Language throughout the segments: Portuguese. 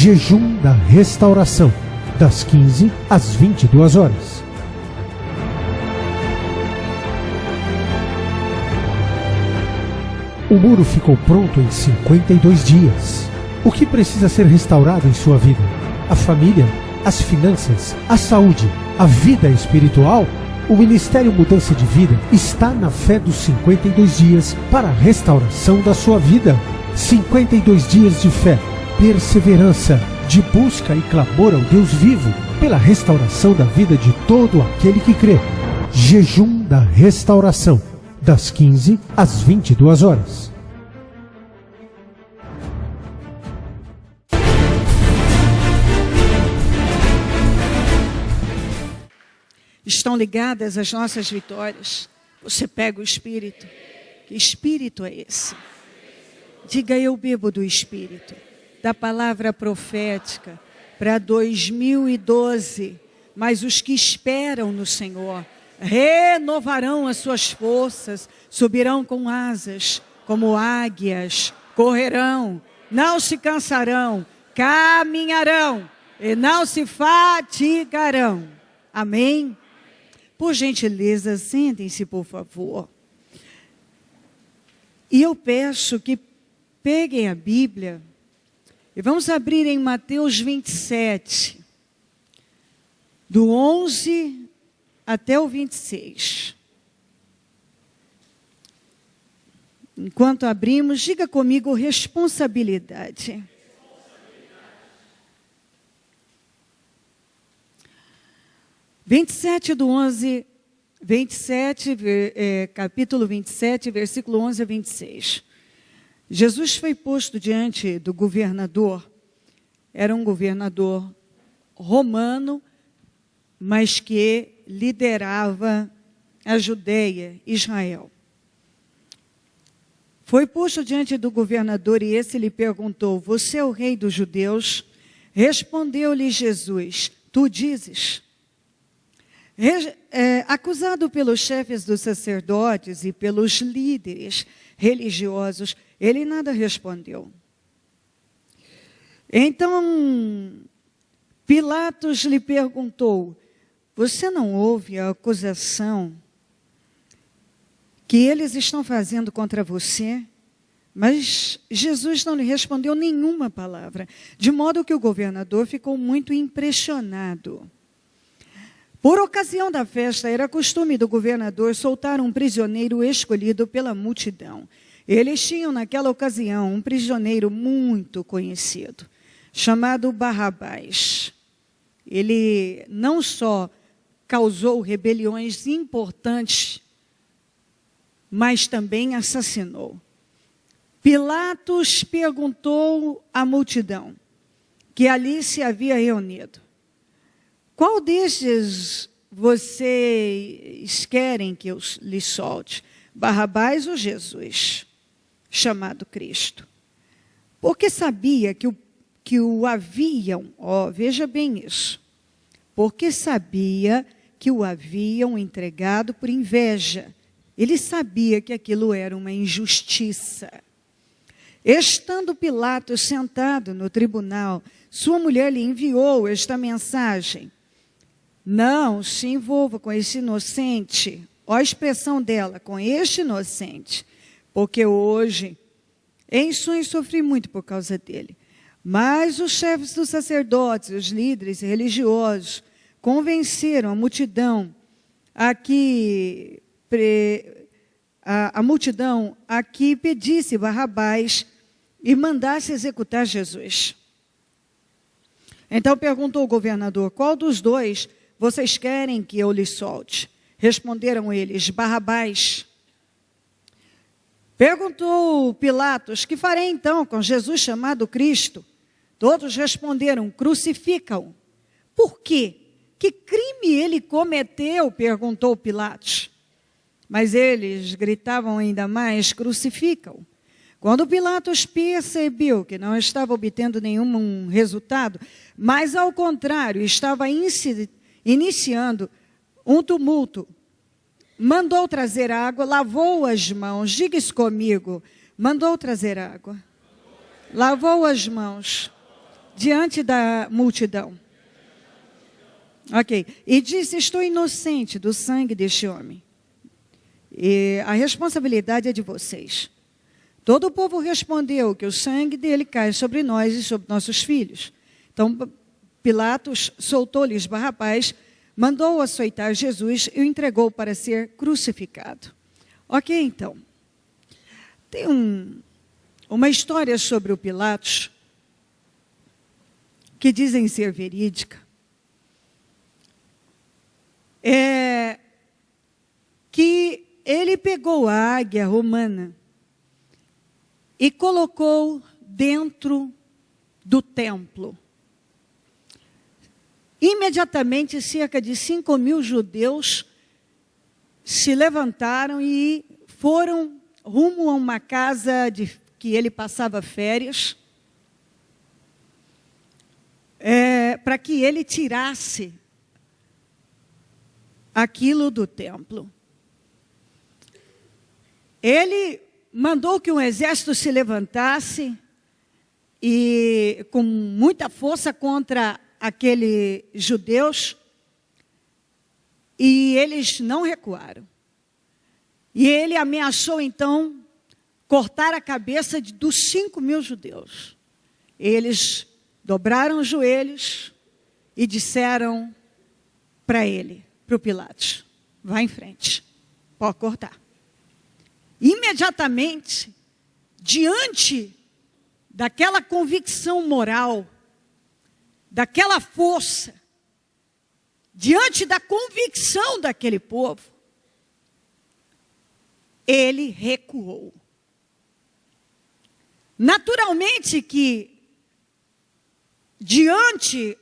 Jejum da Restauração, das 15 às 22 horas. O muro ficou pronto em 52 dias. O que precisa ser restaurado em sua vida? A família? As finanças? A saúde? A vida espiritual? O Ministério Mudança de Vida está na fé dos 52 dias para a restauração da sua vida. 52 dias de fé, perseverança, de busca e clamor ao Deus vivo, pela restauração da vida de todo aquele que crê. Jejum da Restauração, das 15 às 22 horas. Estão ligadas às nossas vitórias. Você pega o Espírito. Que Espírito é esse? Diga: eu bebo do Espírito, da palavra profética para 2012. Mas os que esperam no Senhor renovarão as suas forças, subirão com asas como águias, correrão, não se cansarão, caminharão e não se fatigarão. Amém? Por gentileza, sentem-se, por favor. E eu peço que peguem a Bíblia e vamos abrir em Mateus 27, do 11 até o 26. Enquanto abrimos, diga comigo: responsabilidade. 27 do 11, 27, capítulo 27, versículo 11 a 26. Jesus foi posto diante do governador. Era um governador romano, mas que liderava a Judeia, Israel. Foi posto diante do governador e esse lhe perguntou: você é o rei dos judeus? Respondeu-lhe Jesus: tu dizes. Acusado pelos chefes dos sacerdotes e pelos líderes religiosos, ele nada respondeu. Então, Pilatos lhe perguntou: você não ouve a acusação que eles estão fazendo contra você? Mas Jesus não lhe respondeu nenhuma palavra, de modo que o governador ficou muito impressionado. Por ocasião da festa, era costume do governador soltar um prisioneiro escolhido pela multidão. Eles tinham naquela ocasião um prisioneiro muito conhecido, chamado Barrabás. Ele não só causou rebeliões importantes, mas também assassinou. Pilatos perguntou à multidão que ali se havia reunido: qual destes vocês querem que eu lhe solte? Barrabás ou Jesus, chamado Cristo? Porque sabia que o haviam, veja bem isso, porque sabia que o haviam entregado por inveja. Ele sabia que aquilo era uma injustiça. Estando Pilatos sentado no tribunal, sua mulher lhe enviou esta mensagem: não se envolva com esse inocente. Olha a expressão dela: com este inocente. Porque hoje, em sonhos, sofri muito por causa dele. Mas os chefes dos sacerdotes, os líderes religiosos, convenceram a multidão a que pedisse Barrabás e mandasse executar Jesus. Então perguntou o governador: qual dos dois vocês querem que eu lhe solte? Responderam eles: Barrabás. Perguntou Pilatos: que farei então com Jesus chamado Cristo? Todos responderam: crucifica-o. Por quê? Que crime ele cometeu? Perguntou Pilatos. Mas eles gritavam ainda mais: crucifica-o. Quando Pilatos percebeu que não estava obtendo nenhum resultado, mas ao contrário, estava iniciando um tumulto, mandou trazer água, lavou as mãos. Diga isso comigo: mandou trazer água, lavou as mãos. diante da multidão. Ok. E disse: estou inocente do sangue deste homem. E a responsabilidade é de vocês. Todo o povo respondeu que o sangue dele cai sobre nós e sobre nossos filhos. Então Pilatos soltou-lhes Barrabás, mandou açoitar Jesus e o entregou para ser crucificado. Ok, então. Tem uma história sobre o Pilatos que dizem ser verídica. Que ele pegou a águia romana e colocou dentro do templo. Imediatamente, cerca de 5.000 judeus se levantaram e foram rumo a uma casa que ele passava férias, para que ele tirasse aquilo do templo. Ele mandou que um exército se levantasse e com muita força contra aqueles judeus, e eles não recuaram. E ele ameaçou então cortar a cabeça dos 5.000 judeus. Eles dobraram os joelhos e disseram para ele, para o Pilatos: vá em frente, pode cortar. Imediatamente, diante daquela convicção moral, daquela força, diante da convicção daquele povo, ele recuou. Naturalmente que, diante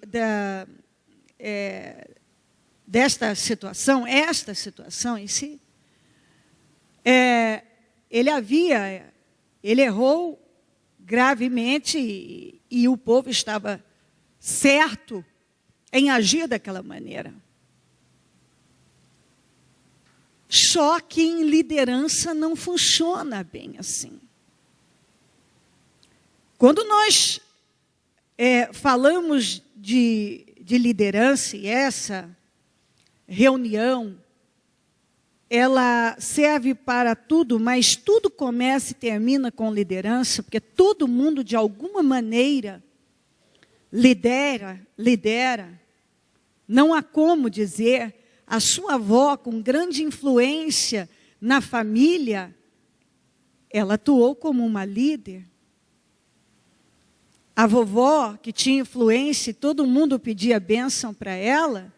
desta situação, esta situação em si, ele errou gravemente e o povo estava certo em agir daquela maneira. Só que em liderança não funciona bem assim. Quando nós falamos de liderança, e essa reunião, ela serve para tudo, mas tudo começa e termina com liderança, porque todo mundo, de alguma maneira, lidera. Não há como dizer. A sua avó, com grande influência na família, ela atuou como uma líder. A vovó, que tinha influência, todo mundo pedia bênção para ela,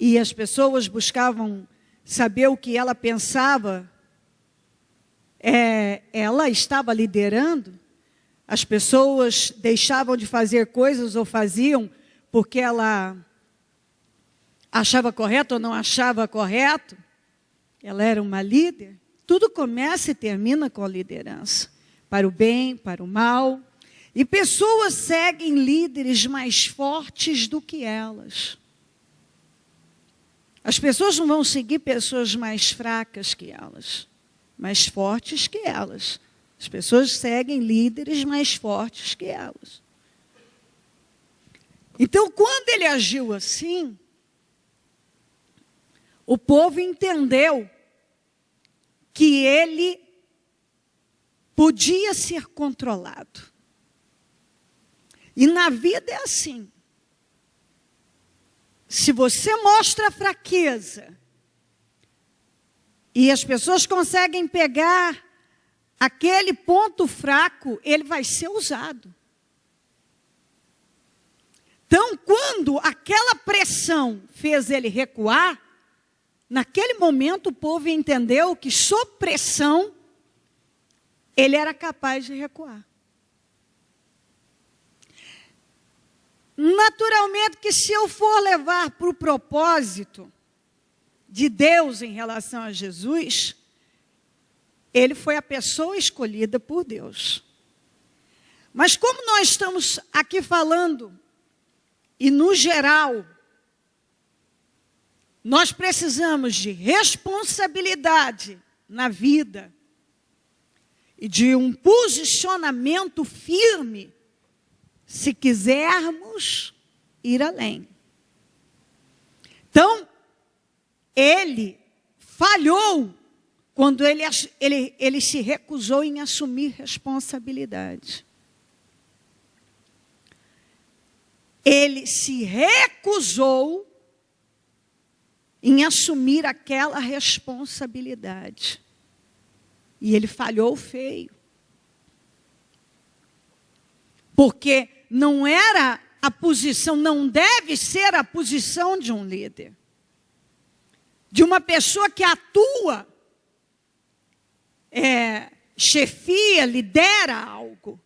e as pessoas buscavam saber o que ela pensava, ela estava liderando. As pessoas deixavam de fazer coisas ou faziam porque ela achava correto ou não achava correto. Ela era uma líder. Tudo começa e termina com a liderança, para o bem, para o mal. E pessoas seguem líderes mais fortes do que elas. As pessoas não vão seguir pessoas mais fracas que elas, mais fortes que elas. As pessoas seguem líderes mais fortes que elas. Então, quando ele agiu assim, o povo entendeu que ele podia ser controlado. E na vida é assim. Se você mostra fraqueza e as pessoas conseguem pegar aquele ponto fraco, ele vai ser usado. Então, quando aquela pressão fez ele recuar, naquele momento o povo entendeu que, sob pressão, ele era capaz de recuar. Naturalmente que, se eu for levar para o propósito de Deus em relação a Jesus, ele foi a pessoa escolhida por Deus. Mas como nós estamos aqui falando, e no geral, nós precisamos de responsabilidade na vida e de um posicionamento firme, se quisermos ir além. Então, ele falhou quando ele se recusou em assumir responsabilidade. Ele se recusou em assumir aquela responsabilidade. E ele falhou feio. Porque não era a posição, não deve ser a posição de um líder. De uma pessoa que atua, chefia, lidera algo.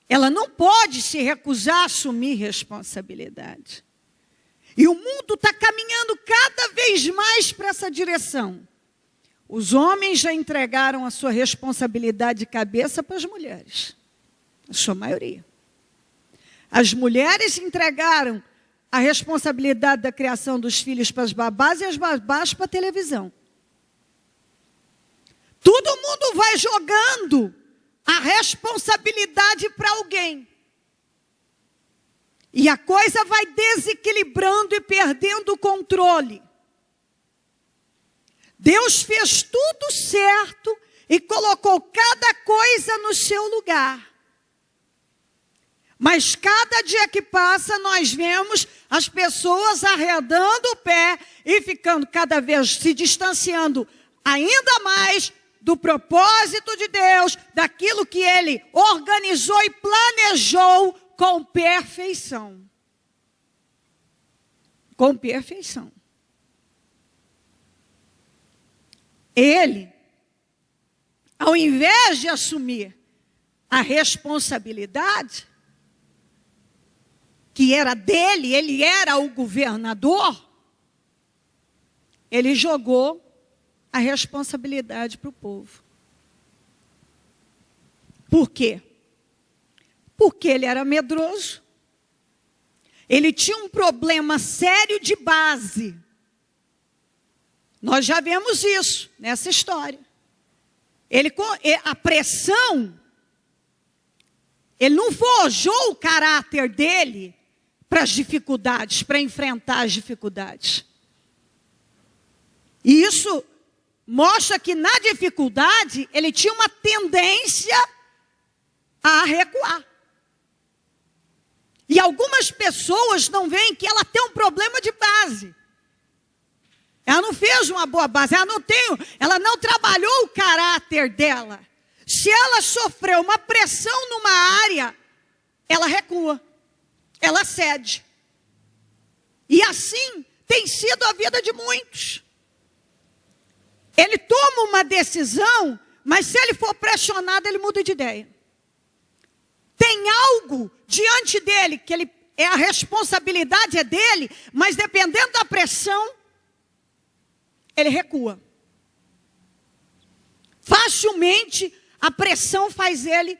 Ela não pode se recusar a assumir responsabilidade. E o mundo está caminhando cada vez mais para essa direção. Os homens já entregaram a sua responsabilidade de cabeça para as mulheres. A sua maioria. As mulheres entregaram a responsabilidade da criação dos filhos para as babás e as babás para a televisão. Todo mundo vai jogando a responsabilidade para alguém. E a coisa vai desequilibrando e perdendo o controle. Deus fez tudo certo e colocou cada coisa no seu lugar. Mas cada dia que passa, nós vemos as pessoas arredando o pé e ficando cada vez se distanciando ainda mais do propósito de Deus, daquilo que Ele organizou e planejou com perfeição. Com perfeição. Ele, ao invés de assumir a responsabilidade, que era dele, ele era o governador, ele jogou a responsabilidade para o povo. Por quê? Porque ele era medroso. Ele tinha um problema sério de base. Nós já vemos isso nessa história. A pressão, ele não forjou o caráter dele para as dificuldades, para enfrentar as dificuldades. E isso mostra que na dificuldade ele tinha uma tendência a recuar. E algumas pessoas não veem que ela tem um problema de base. Ela não fez uma boa base, ela não trabalhou o caráter dela. Se ela sofreu uma pressão numa área, ela recua, ela cede. E assim tem sido a vida de muitos. Ele toma uma decisão, mas se ele for pressionado, ele muda de ideia. Tem algo diante dele, que a responsabilidade é dele, mas dependendo da pressão, ele recua. Facilmente a pressão faz ele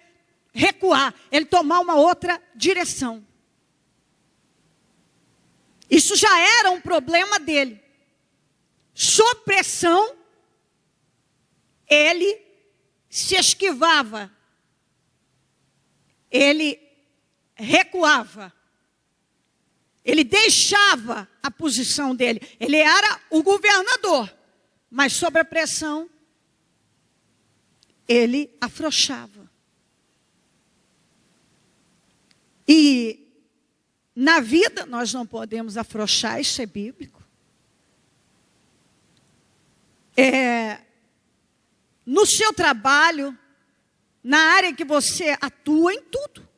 recuar, ele tomar uma outra direção. Isso já era um problema dele. Sob pressão, ele se esquivava. Ele recuava. Ele deixava a posição dele. Ele era o governador. Mas sob a pressão, ele afrouxava. E na vida nós não podemos afrouxar, isso é bíblico. No seu trabalho, na área que você atua, em tudo.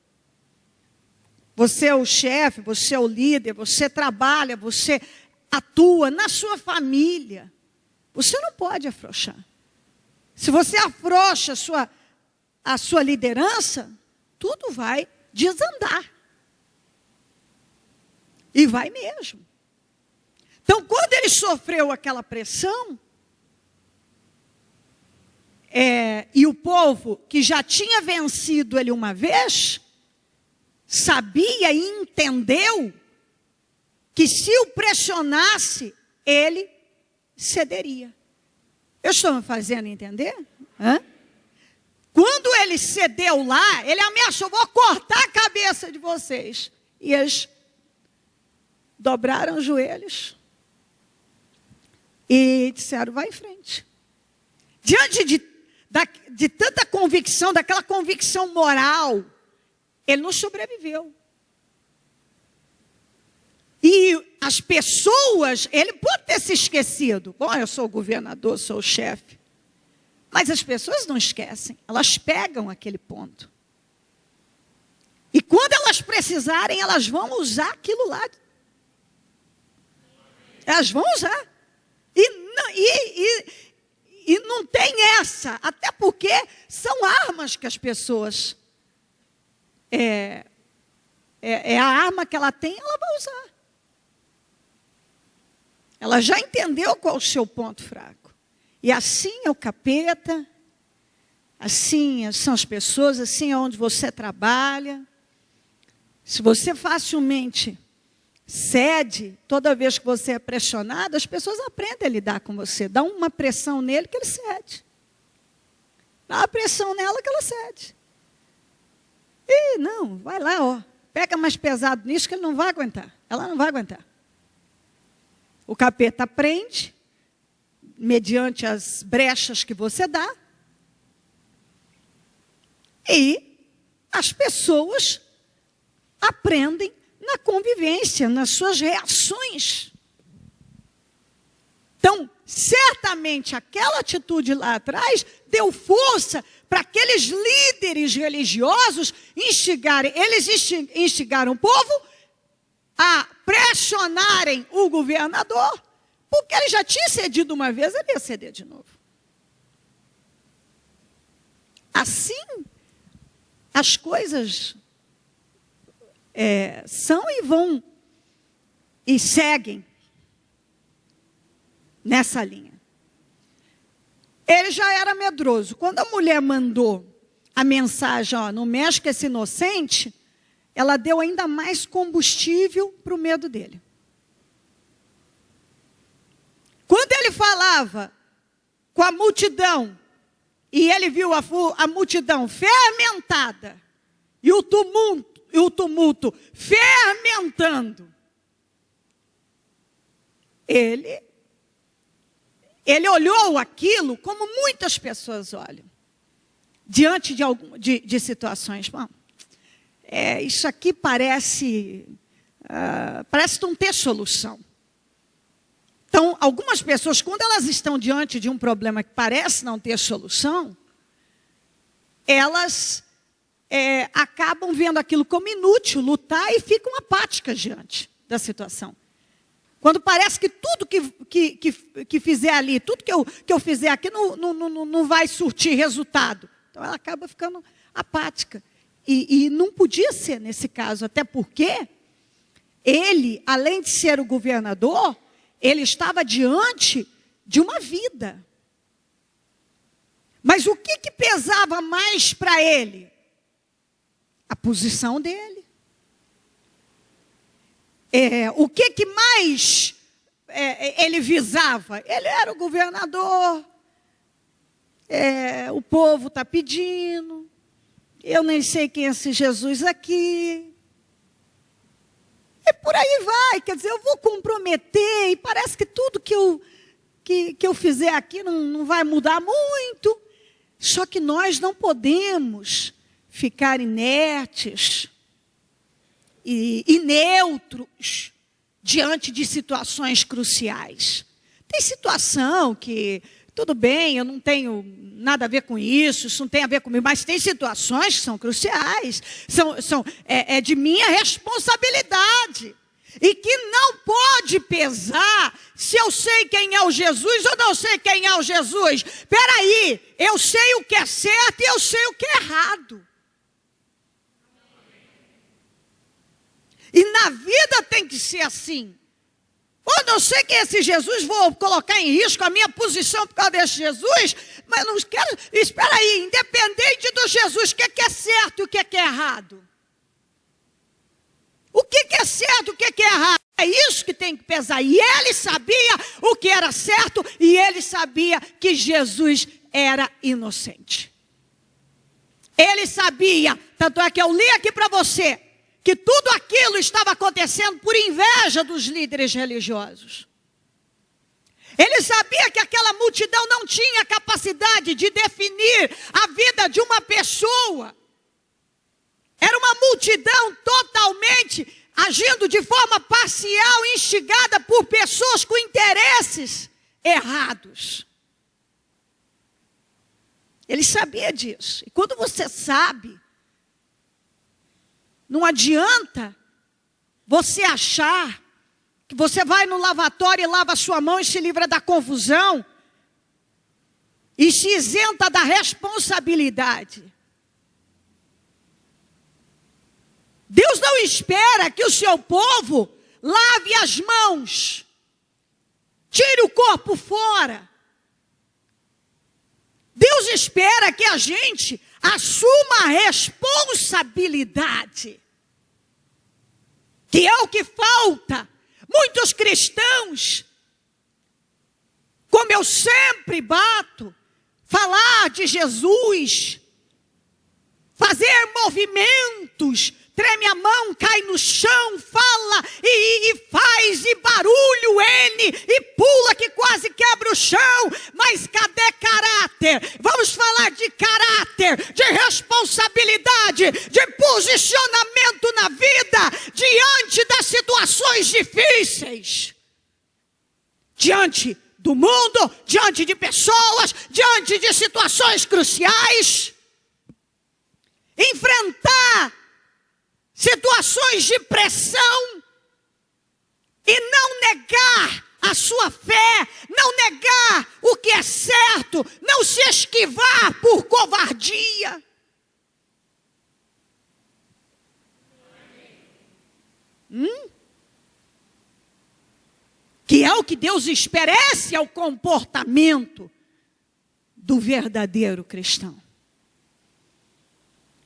Você é o chefe, você é o líder, você trabalha, você atua na sua família. Você não pode afrouxar. Se você afrouxa a sua liderança, tudo vai desandar. E vai mesmo. Então, quando ele sofreu aquela pressão, e o povo que já tinha vencido ele uma vez, sabia e entendeu que se o pressionasse, ele cederia. Eu estou me fazendo entender? Quando ele cedeu lá, ele ameaçou: vou cortar a cabeça de vocês. E eles dobraram os joelhos e disseram: vai em frente. Diante de tanta convicção, daquela convicção moral, ele não sobreviveu. E as pessoas, ele pode ter se esquecido. Bom, eu sou o governador, sou o chefe. Mas as pessoas não esquecem, elas pegam aquele ponto. E quando elas precisarem, elas vão usar aquilo lá. Elas vão usar. E não tem essa, até porque são armas que as pessoas... É a arma que ela tem, ela vai usar. Ela já entendeu qual é o seu ponto fraco. E assim é o capeta, assim são as pessoas, assim é onde você trabalha. Se você facilmente cede, toda vez que você é pressionado, as pessoas aprendem a lidar com você. Dá uma pressão nele que ele cede. Dá uma pressão nela que ela cede. E não, vai lá, ó. Pega mais pesado nisso que ele não vai aguentar. Ela não vai aguentar. O capeta prende, mediante as brechas que você dá. E as pessoas aprendem na convivência, nas suas reações. Então, certamente, aquela atitude lá atrás deu força para aqueles líderes religiosos instigarem. Eles instigaram o povo a pressionarem o governador, porque ele já tinha cedido uma vez, ele ia ceder de novo. Assim, as coisas são e vão e seguem nessa linha. Ele já era medroso. Quando a mulher mandou a mensagem: ó, não mexe com esse inocente, ela deu ainda mais combustível para o medo dele. Quando ele falava com a multidão, e ele viu a multidão fermentada, e o tumulto fermentando, ele olhou aquilo como muitas pessoas olham, diante de situações. Bom, isso aqui parece não ter solução. Então, algumas pessoas, quando elas estão diante de um problema que parece não ter solução, elas acabam vendo aquilo como inútil, lutar, e ficam apáticas diante da situação. Quando parece que tudo que fizer ali, tudo que eu fizer aqui não vai surtir resultado. Então ela acaba ficando apática. E não podia ser nesse caso, até porque ele, além de ser o governador, ele estava diante de uma vida. Mas o que pesava mais para ele? A posição dele. O que mais ele visava? Ele era o governador, o povo está pedindo, eu nem sei quem é esse Jesus aqui. E por aí vai, quer dizer, eu vou comprometer, e parece que tudo que eu fizer aqui não vai mudar muito. Só que nós não podemos ficar inertes e neutros diante de situações cruciais. Tem situação que, tudo bem, eu não tenho nada a ver com isso não tem a ver comigo, mas tem situações que são cruciais, é de minha responsabilidade, e que não pode pesar se eu sei quem é o Jesus ou não sei quem é o Jesus. Espera aí, eu sei o que é certo e eu sei o que é errado. E na vida tem que ser assim. Eu não sei quem é esse Jesus, vou colocar em risco a minha posição por causa desse Jesus, mas não quero. Espera aí, independente do Jesus, o que é certo e o que é errado? O que é certo e o que é errado? É isso que tem que pesar. E ele sabia o que era certo, e ele sabia que Jesus era inocente. Ele sabia, tanto é que eu li aqui para você, que tudo aquilo estava acontecendo por inveja dos líderes religiosos. Ele sabia que aquela multidão não tinha capacidade de definir a vida de uma pessoa. Era uma multidão totalmente agindo de forma parcial, instigada por pessoas com interesses errados. Ele sabia disso. E quando você sabe, não adianta você achar que você vai no lavatório e lava a sua mão e se livra da confusão e se isenta da responsabilidade. Deus não espera que o seu povo lave as mãos, tire o corpo fora. Deus espera que a gente assuma a responsabilidade, que é o que falta. Muitos cristãos, como eu sempre bato, falar de Jesus, fazer movimentos, treme a mão, cai no chão, fala e faz, e barulho e pula que quase quebra o chão. Mas cadê caráter? Vamos falar de caráter, de responsabilidade, de posicionamento na vida, diante das situações difíceis. Diante do mundo, diante de pessoas, diante de situações cruciais. Enfrentar situações de pressão e não negar a sua fé, não negar o que é certo, não se esquivar por covardia. Que é o que Deus espera, esse é o comportamento do verdadeiro cristão.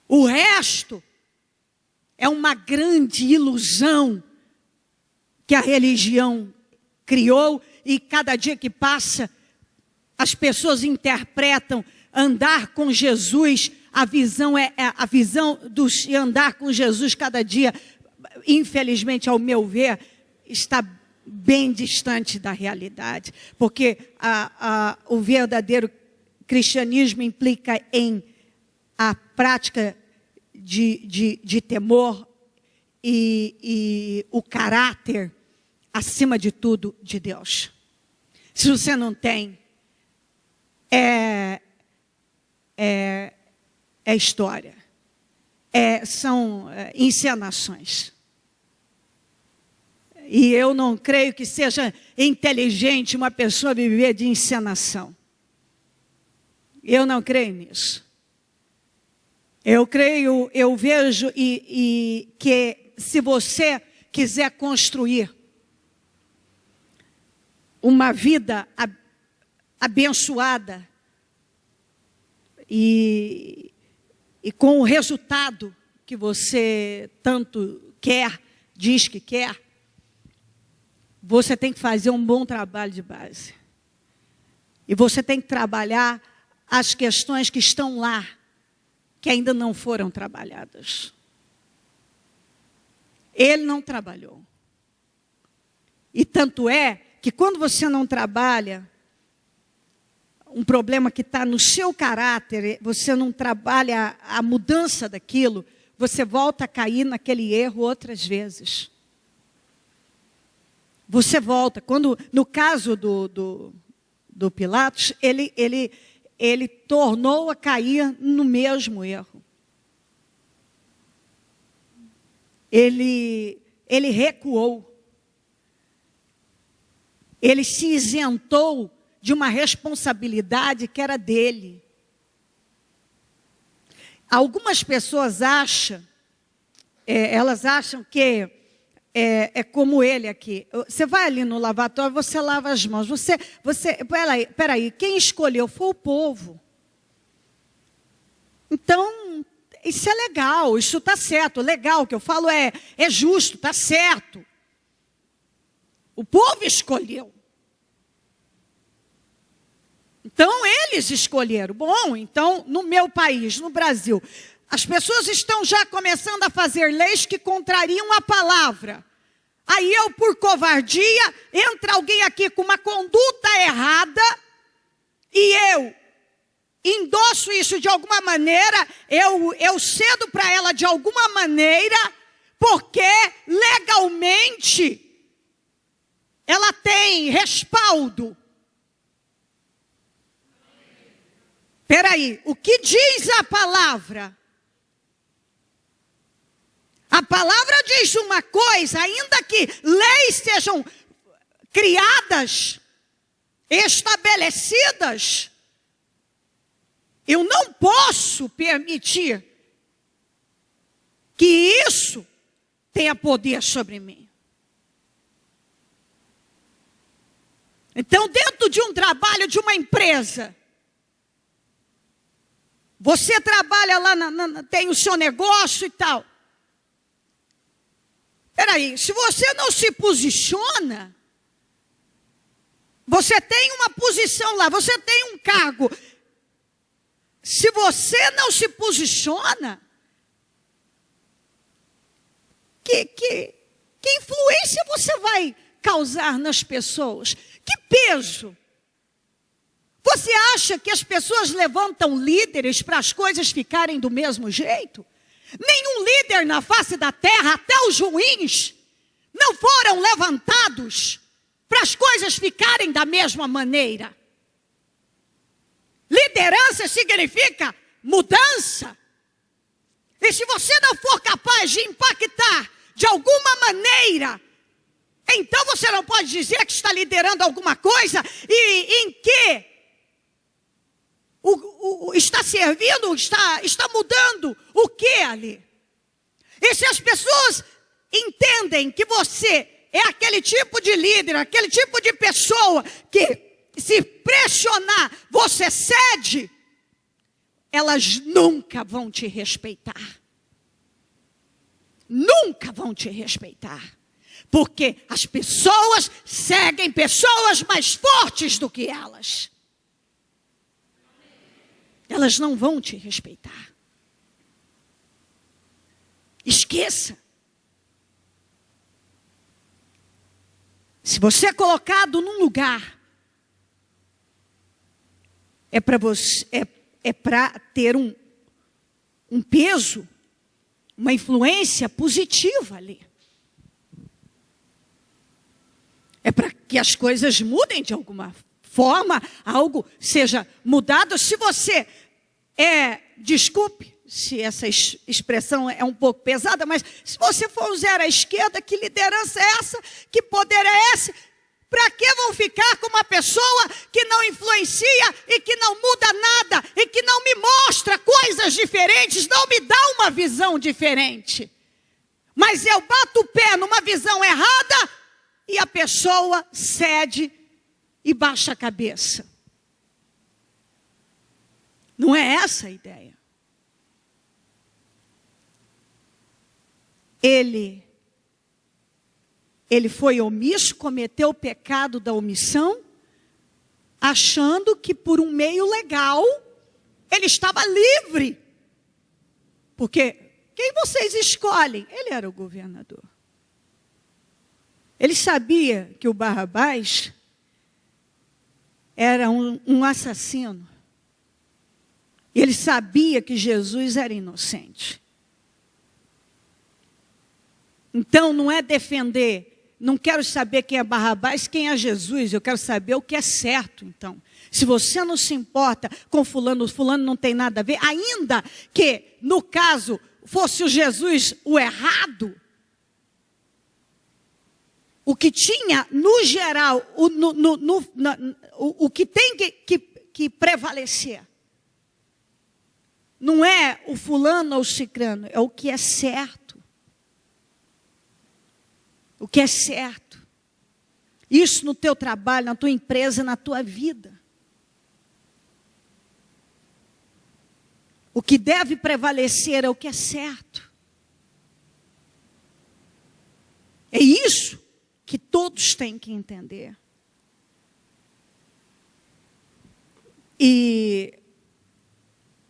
O resto é uma grande ilusão que a religião criou, e cada dia que passa, as pessoas interpretam andar com Jesus, a visão de andar com Jesus cada dia, infelizmente, ao meu ver, está bem distante da realidade, porque o verdadeiro cristianismo implica em a prática de temor e o caráter, acima de tudo, de Deus. Se você não tem, é história, são encenações. E eu não creio que seja inteligente uma pessoa viver de encenação. Eu não creio nisso. Eu creio, eu vejo e que se você quiser construir uma vida abençoada e com o resultado que você tanto quer, diz que quer, você tem que fazer um bom trabalho de base. E você tem que trabalhar as questões que estão lá, que ainda não foram trabalhadas. Ele não trabalhou. E tanto é que quando você não trabalha um problema que está no seu caráter, você não trabalha a mudança daquilo, você volta a cair naquele erro outras vezes. Você volta. No caso do Pilatos, ele tornou a cair no mesmo erro. Ele recuou. Ele se isentou de uma responsabilidade que era dele. Algumas pessoas acham, elas acham que é como ele aqui. Você vai ali no lavatório, você lava as mãos. Peraí, quem escolheu foi o povo. Então, isso é legal, isso está certo. Legal, o que eu falo é justo, está certo. O povo escolheu. Então, eles escolheram. Bom, então, no meu país, no Brasil, as pessoas estão já começando a fazer leis que contrariam a palavra. Aí eu, por covardia, entra alguém aqui com uma conduta errada e eu endosso isso de alguma maneira, eu cedo para ela de alguma maneira, porque legalmente ela tem respaldo. Espera aí, o que diz a palavra? A palavra diz uma coisa, ainda que leis sejam criadas, estabelecidas, eu não posso permitir que isso tenha poder sobre mim. Então, dentro de um trabalho de uma empresa, você trabalha lá, tem o seu negócio e tal. Espera aí, se você não se posiciona, você tem uma posição lá, você tem um cargo. Se você não se posiciona, que influência você vai causar nas pessoas? Que peso? Você acha que as pessoas levantam líderes para as coisas ficarem do mesmo jeito? Nenhum líder na face da terra, até os ruins, não foram levantados para as coisas ficarem da mesma maneira. Liderança significa mudança. E se você não for capaz de impactar de alguma maneira, então você não pode dizer que está liderando alguma coisa e em que está servindo, está mudando o que ali? E se as pessoas entendem que você é aquele tipo de líder, aquele tipo de pessoa que se pressionar, você cede, elas nunca vão te respeitar. Nunca vão te respeitar. Porque as pessoas seguem pessoas mais fortes do que elas. Elas não vão te respeitar. Esqueça. Se você é colocado num lugar, é para ter um peso, uma influência positiva ali. É para que as coisas mudem de alguma forma, algo seja mudado. Se você desculpe se essa expressão é um pouco pesada, mas se você for usar a esquerda, que liderança é essa? Que poder é esse? Para que vão ficar com uma pessoa que não influencia e que não muda nada e que não me mostra coisas diferentes, não me dá uma visão diferente? Mas eu bato o pé numa visão errada e a pessoa cede e baixa a cabeça. Não é essa a ideia. Ele foi omisso, cometeu o pecado da omissão, achando que por um meio legal, ele estava livre. Porque quem vocês escolhem? Ele era o governador. Ele sabia que o Barrabás era um assassino. E ele sabia que Jesus era inocente. Então não é defender, não quero saber quem é Barrabás, quem é Jesus, eu quero saber o que é certo. Então, se você não se importa com fulano não tem nada a ver, ainda que no caso fosse o Jesus o errado, o que tinha no geral, o que tem que prevalecer, não é o fulano ou o cicrano, é o que é certo. O que é certo. Isso no teu trabalho, na tua empresa, na tua vida. O que deve prevalecer é o que é certo. É isso que todos têm que entender. E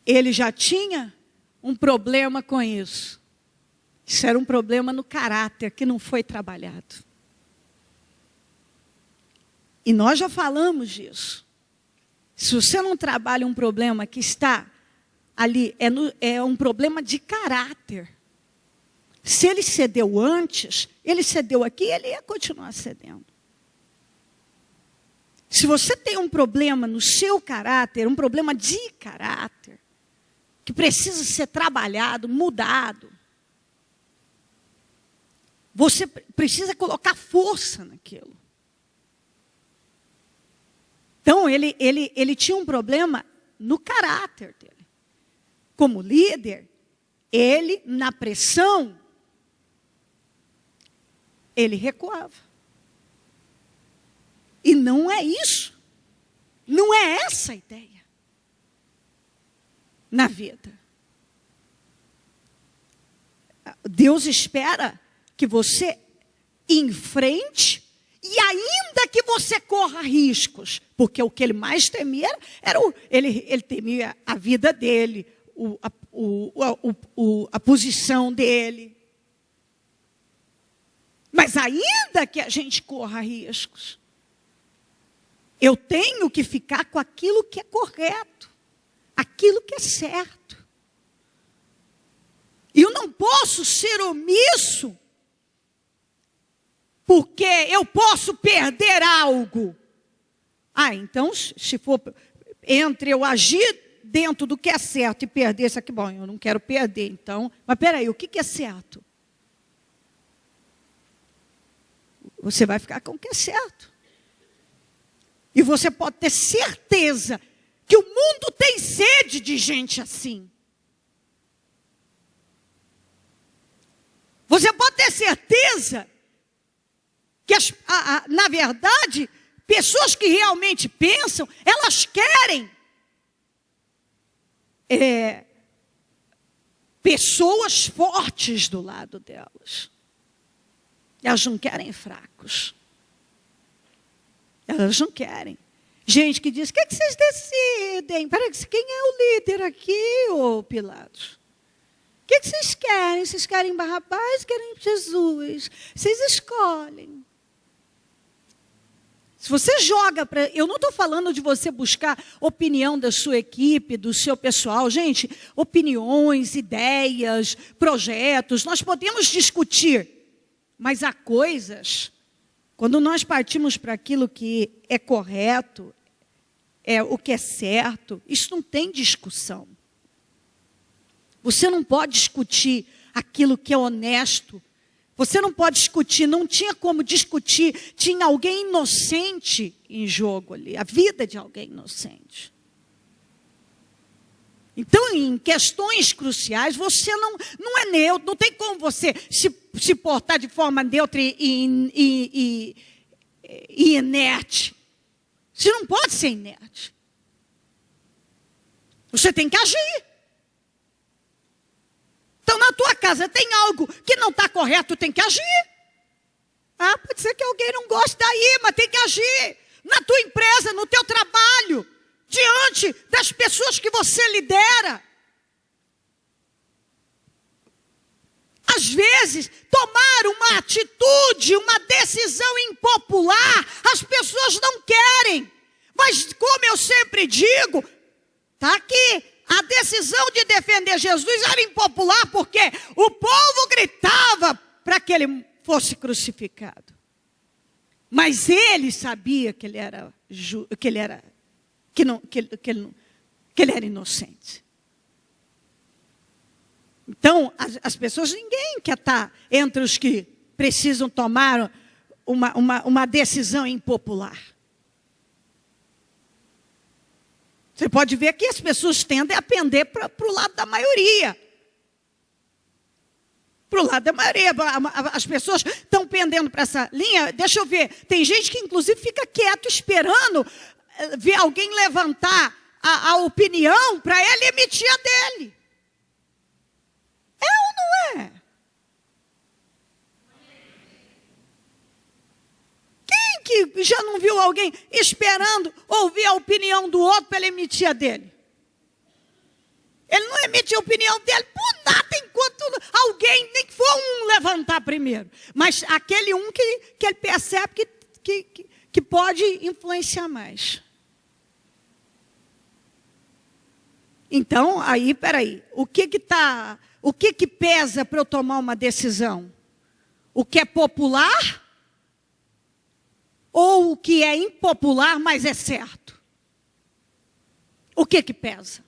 ele já tinha um problema com isso. Isso era um problema no caráter que não foi trabalhado. E nós já falamos disso. Se você não trabalha um problema que está ali, é um problema de caráter. Se ele cedeu antes, ele cedeu aqui, ele ia continuar cedendo. Se você tem um problema no seu caráter, um problema de caráter, que precisa ser trabalhado, mudado, você precisa colocar força naquilo. Então, ele tinha um problema no caráter dele. Como líder, ele, na pressão, ele recuava. E não é isso. Não é essa a ideia na vida. Deus espera que você enfrente e ainda que você corra riscos, porque o que ele mais temia ele temia a vida dele, a posição dele. Mas ainda que a gente corra riscos, eu tenho que ficar com aquilo que é correto, aquilo que é certo. E eu não posso ser omisso, porque eu posso perder algo. Então, se for entre eu agir dentro do que é certo e perder isso aqui, bom, eu não quero perder, então. Mas peraí, o que é certo? Você vai ficar com o que é certo. E você pode ter certeza que o mundo tem sede de gente assim. Você pode ter certeza que, na verdade, pessoas que realmente pensam, elas querem pessoas fortes do lado delas. Elas não querem fracos. Elas não querem. Gente que diz, o que vocês decidem? Quem é o líder aqui, ô Pilatos? O que vocês querem? Vocês querem Barrabás, querem Jesus? Vocês escolhem. Se você joga para... Eu não estou falando de você buscar opinião da sua equipe, do seu pessoal. Gente, opiniões, ideias, projetos, nós podemos discutir. Mas há coisas, quando nós partimos para aquilo que é correto, é o que é certo, isso não tem discussão. Você não pode discutir aquilo que é honesto. Você não pode discutir, não tinha como discutir. Tinha alguém inocente em jogo ali, a vida de alguém inocente. Então, em questões cruciais, você não é neutro, não tem como você se portar de forma neutra e inerte. Você não pode ser inerte. Você tem que agir. Então, na tua casa tem algo que não está correto, tem que agir. Pode ser que alguém não goste daí, mas tem que agir. Na tua empresa, no teu trabalho, diante das pessoas que você lidera. Às vezes, tomar uma atitude, uma decisão impopular, as pessoas não querem. Mas, como eu sempre digo, está aqui. A decisão de defender Jesus era impopular porque o povo gritava para que ele fosse crucificado. Mas ele sabia que ele era inocente. Então, as pessoas, ninguém quer estar entre os que precisam tomar uma decisão impopular. Você pode ver que as pessoas tendem a pender para o lado da maioria. Para o lado da maioria. As pessoas estão pendendo para essa linha. Deixa eu ver. Tem gente que, inclusive, fica quieto esperando ver alguém levantar a opinião para ele emitir a dele. É ou não é? Quem que que já não viu alguém esperando ouvir a opinião do outro para ele emitir a dele? Ele não emite a opinião dele por nada, enquanto alguém, nem que for um, levantar primeiro. Mas aquele um que ele percebe que pode influenciar mais. Então, aí, peraí, o que pesa para eu tomar uma decisão? O que é popular? Ou o que é impopular, mas é certo? O que pesa?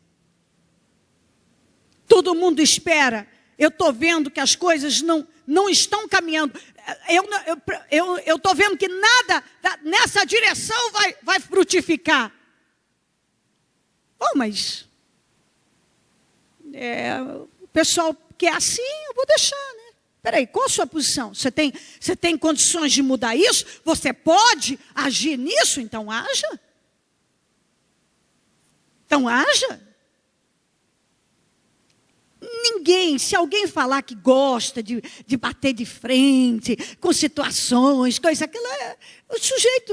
Todo mundo espera. Eu estou vendo que as coisas não estão caminhando. Eu estou vendo que nada nessa direção vai frutificar. Oh, mas o pessoal quer assim, eu vou deixar, né? Peraí, qual a sua posição? Você tem condições de mudar isso? Você pode agir nisso? Então haja. Então haja. Ninguém, se alguém falar que gosta de bater de frente, com situações, coisa, aquilo o sujeito,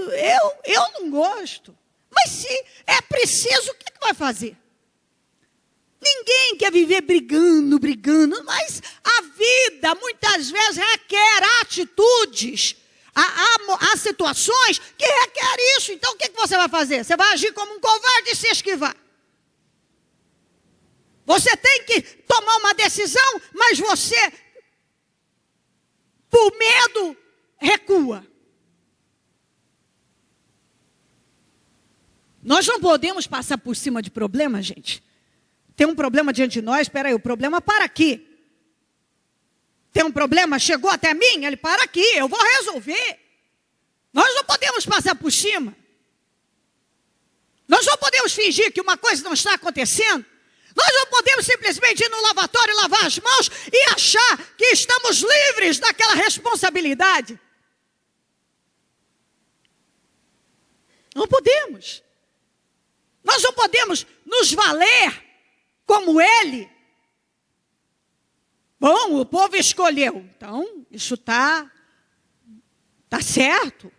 eu não gosto. Mas se é preciso, o que vai fazer? Ninguém quer viver brigando, mas a vida muitas vezes requer atitudes. Há situações que requerem isso. Então o que você vai fazer? Você vai agir como um covarde e se esquivar. Você tem que tomar uma decisão, mas você, por medo, recua. Nós não podemos passar por cima de problemas, gente. Tem um problema diante de nós, espera aí, o problema para aqui. Tem um problema, chegou até mim, ele para aqui, eu vou resolver. Nós não podemos passar por cima. Nós não podemos fingir que uma coisa não está acontecendo. Nós não podemos simplesmente ir no lavatório, lavar as mãos e achar que estamos livres daquela responsabilidade. Não podemos. Nós não podemos nos valer como ele. Bom, o povo escolheu. Então, isso está certo.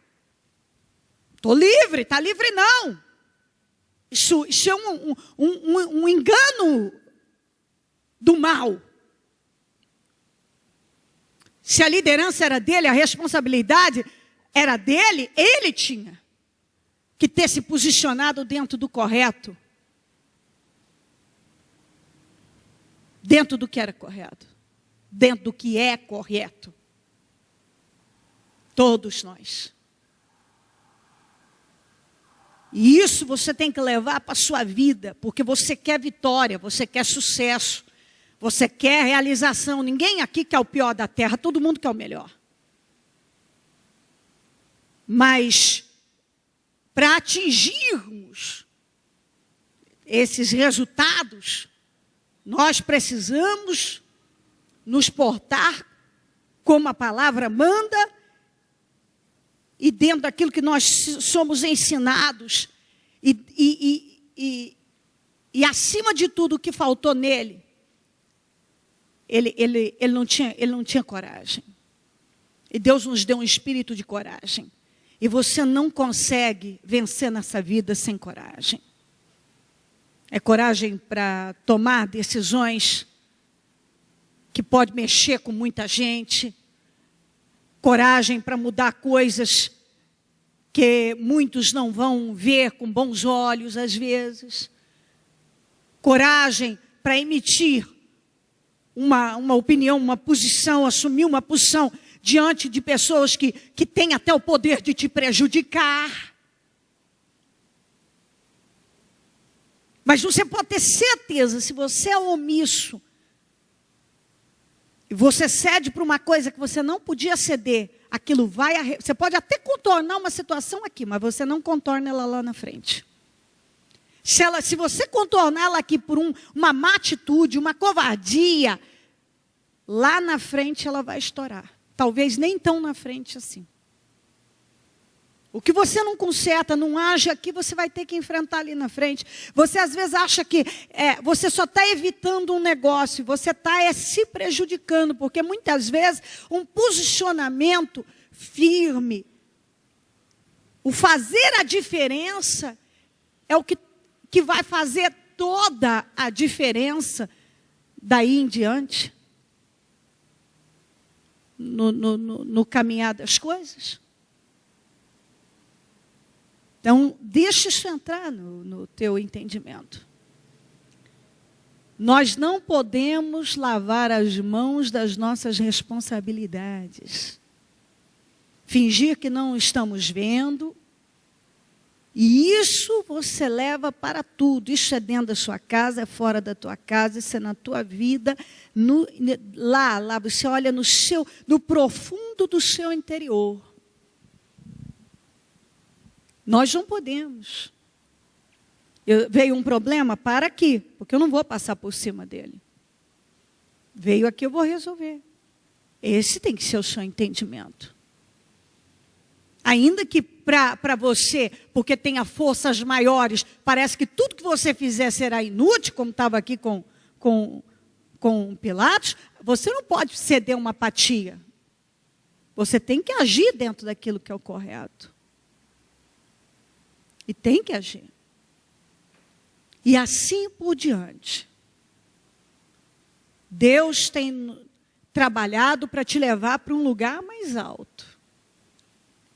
Estou livre, está livre não. Isso é um engano do mal. Se a liderança era dele, a responsabilidade era dele, ele tinha que ter se posicionado dentro do correto. Dentro do que era correto. Dentro do que é correto. Todos nós. E isso você tem que levar para a sua vida, porque você quer vitória, você quer sucesso, você quer realização. Ninguém aqui quer o pior da terra, todo mundo quer o melhor. Mas, para atingirmos esses resultados, nós precisamos nos portar como a palavra manda, e dentro daquilo que nós somos ensinados, e acima de tudo o que faltou nele, ele não tinha coragem. E Deus nos deu um espírito de coragem. E você não consegue vencer nessa vida sem coragem. É coragem para tomar decisões que pode mexer com muita gente. Coragem para mudar coisas que muitos não vão ver com bons olhos às vezes. Coragem para emitir uma opinião, uma posição, assumir uma posição diante de pessoas que têm até o poder de te prejudicar. Mas você pode ter certeza, se você é omisso, e você cede para uma coisa que você não podia ceder, aquilo vai... Você pode até contornar uma situação aqui, mas você não contorna ela lá na frente. Se você contornar ela aqui por uma má atitude, uma covardia, lá na frente ela vai estourar. Talvez nem tão na frente assim. O que você não conserta, não age aqui, você vai ter que enfrentar ali na frente. Você às vezes acha que você só está evitando um negócio, você está se prejudicando, porque muitas vezes um posicionamento firme, O fazer a diferença é o que vai fazer toda a diferença daí em diante, no caminhar das coisas. Então, deixa isso entrar no teu entendimento. Nós não podemos lavar as mãos das nossas responsabilidades. Fingir que não estamos vendo. E isso você leva para tudo. Isso é dentro da sua casa, é fora da tua casa, isso é na tua vida. Lá você olha no profundo do seu interior. Nós não podemos. Veio um problema, para aqui, porque eu não vou passar por cima dele. Veio aqui, eu vou resolver. Esse tem que ser o seu entendimento. Ainda que para você, porque tenha forças maiores, parece que tudo que você fizer será inútil, como estava aqui com Pilatos, você não pode ceder uma apatia. Você tem que agir dentro daquilo que é o correto. E tem que agir. E assim por diante. Deus tem trabalhado para te levar para um lugar mais alto.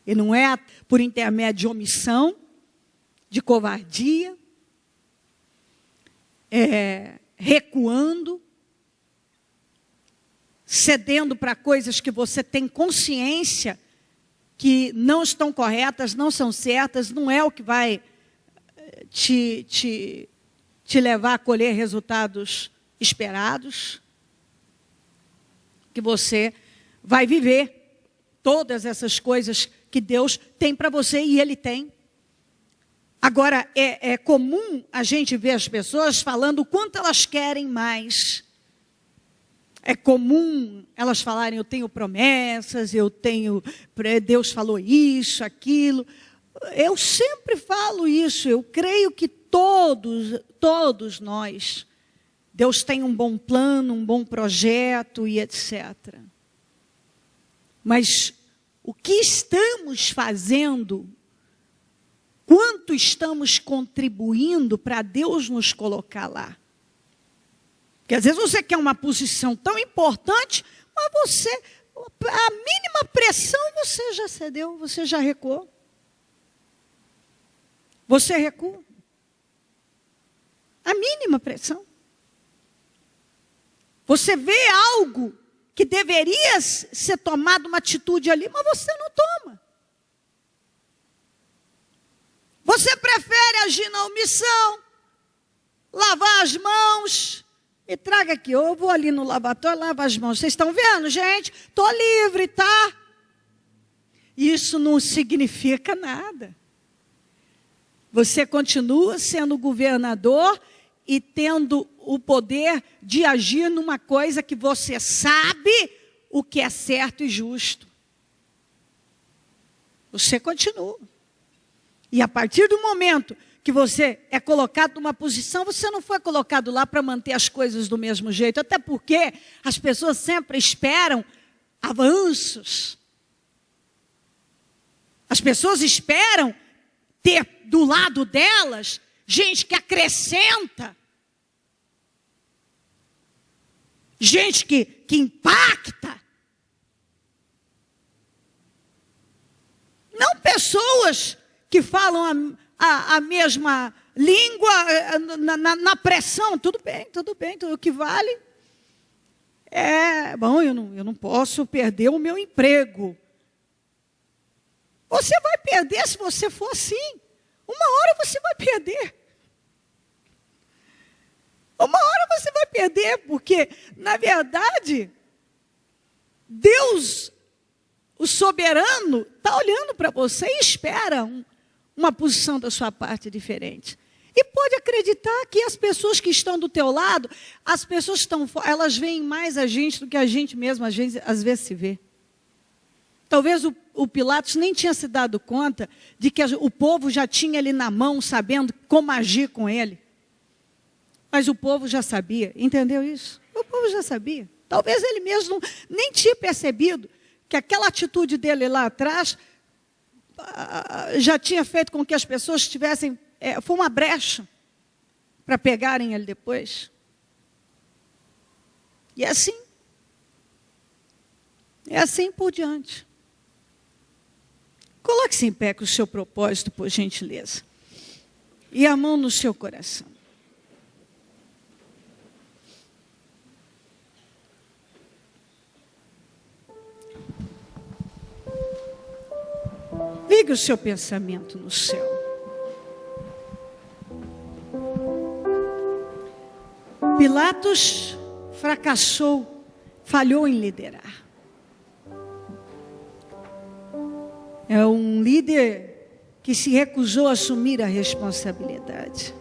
E não é por intermédio de omissão, de covardia, recuando, cedendo para coisas que você tem consciência que não estão corretas, não são certas, não é o que vai te levar a colher resultados esperados, que você vai viver todas essas coisas que Deus tem para você, e Ele tem. Agora, é comum a gente ver as pessoas falando o quanto elas querem mais. É comum elas falarem, eu tenho promessas, Deus falou isso, aquilo. Eu sempre falo isso, eu creio que todos nós, Deus tem um bom plano, um bom projeto e etc. Mas o que estamos fazendo, quanto estamos contribuindo para Deus nos colocar lá? Porque às vezes você quer uma posição tão importante, mas a mínima pressão você já cedeu, você já recuou. Você recua. A mínima pressão. Você vê algo que deveria ser tomado uma atitude ali, mas você não toma. Você prefere agir na omissão, lavar as mãos, e traga aqui, eu vou ali no lavatório, lava as mãos. Vocês estão vendo, gente? Estou livre, tá? Isso não significa nada. Você continua sendo governador e tendo o poder de agir numa coisa que você sabe o que é certo e justo. Você continua. E a partir do momento que você é colocado numa posição, você não foi colocado lá para manter as coisas do mesmo jeito. Até porque as pessoas sempre esperam avanços. As pessoas esperam ter do lado delas gente que acrescenta. Gente que impacta. Não pessoas que falam a mesma língua na pressão. Tudo bem, o que vale bom, eu não posso perder o meu emprego. Você vai perder se você for assim. Uma hora você vai perder. Uma hora você vai perder, porque, na verdade, Deus, o soberano, está olhando para você e espera uma posição da sua parte diferente. E pode acreditar que as pessoas que estão do teu lado, as pessoas estão, elas veem mais a gente do que a gente mesmo, às vezes se vê. Talvez o Pilatos nem tinha se dado conta de que o povo já tinha ele na mão, sabendo como agir com ele. Mas o povo já sabia, entendeu isso? O povo já sabia. Talvez ele mesmo nem tinha percebido que aquela atitude dele lá atrás já tinha feito com que as pessoas tivessem... foi uma brecha para pegarem ele depois. E é assim. É assim por diante. Coloque-se em pé com o seu propósito, por gentileza. E a mão no seu coração. Ligue o seu pensamento no céu. Pilatos fracassou, falhou em liderar. É um líder que se recusou a assumir a responsabilidade.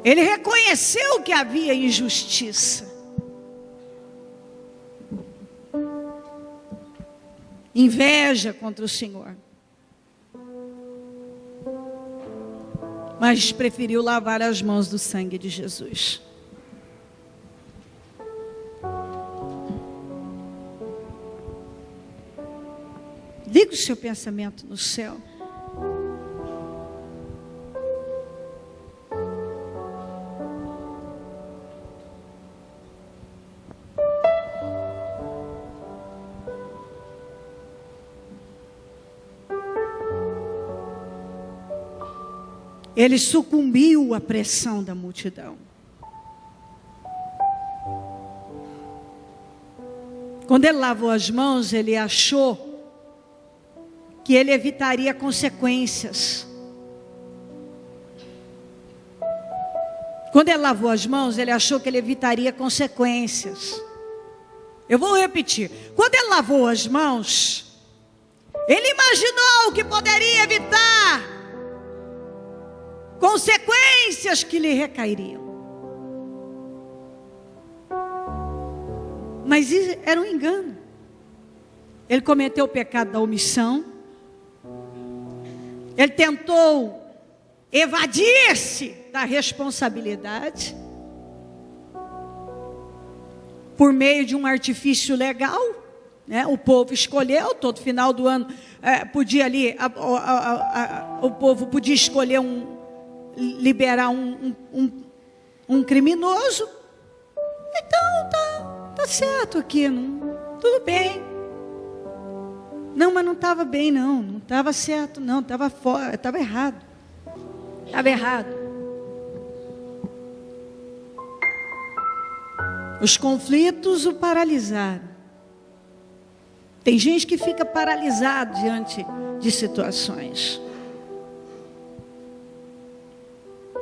Ele reconheceu que havia injustiça. Inveja contra o Senhor. Mas preferiu lavar as mãos do sangue de Jesus. Liga o seu pensamento no céu. Ele sucumbiu à pressão da multidão. Quando ele lavou as mãos, ele achou que ele evitaria consequências. Quando ele lavou as mãos, ele achou que ele evitaria consequências. Eu vou repetir. Quando ele lavou as mãos, ele imaginou que poderia evitar consequências que lhe recairiam. Mas isso era um engano. Ele cometeu o pecado da omissão. Ele tentou evadir-se da responsabilidade por meio de um artifício legal, né? O povo escolheu, todo final do ano podia ali, o povo podia escolher liberar um criminoso. Então tá certo aqui, tudo bem. Não, mas não estava bem, não estava certo, não, estava fora, estava errado. Estava errado. Os conflitos o paralisaram. Tem gente que fica paralisado diante de situações.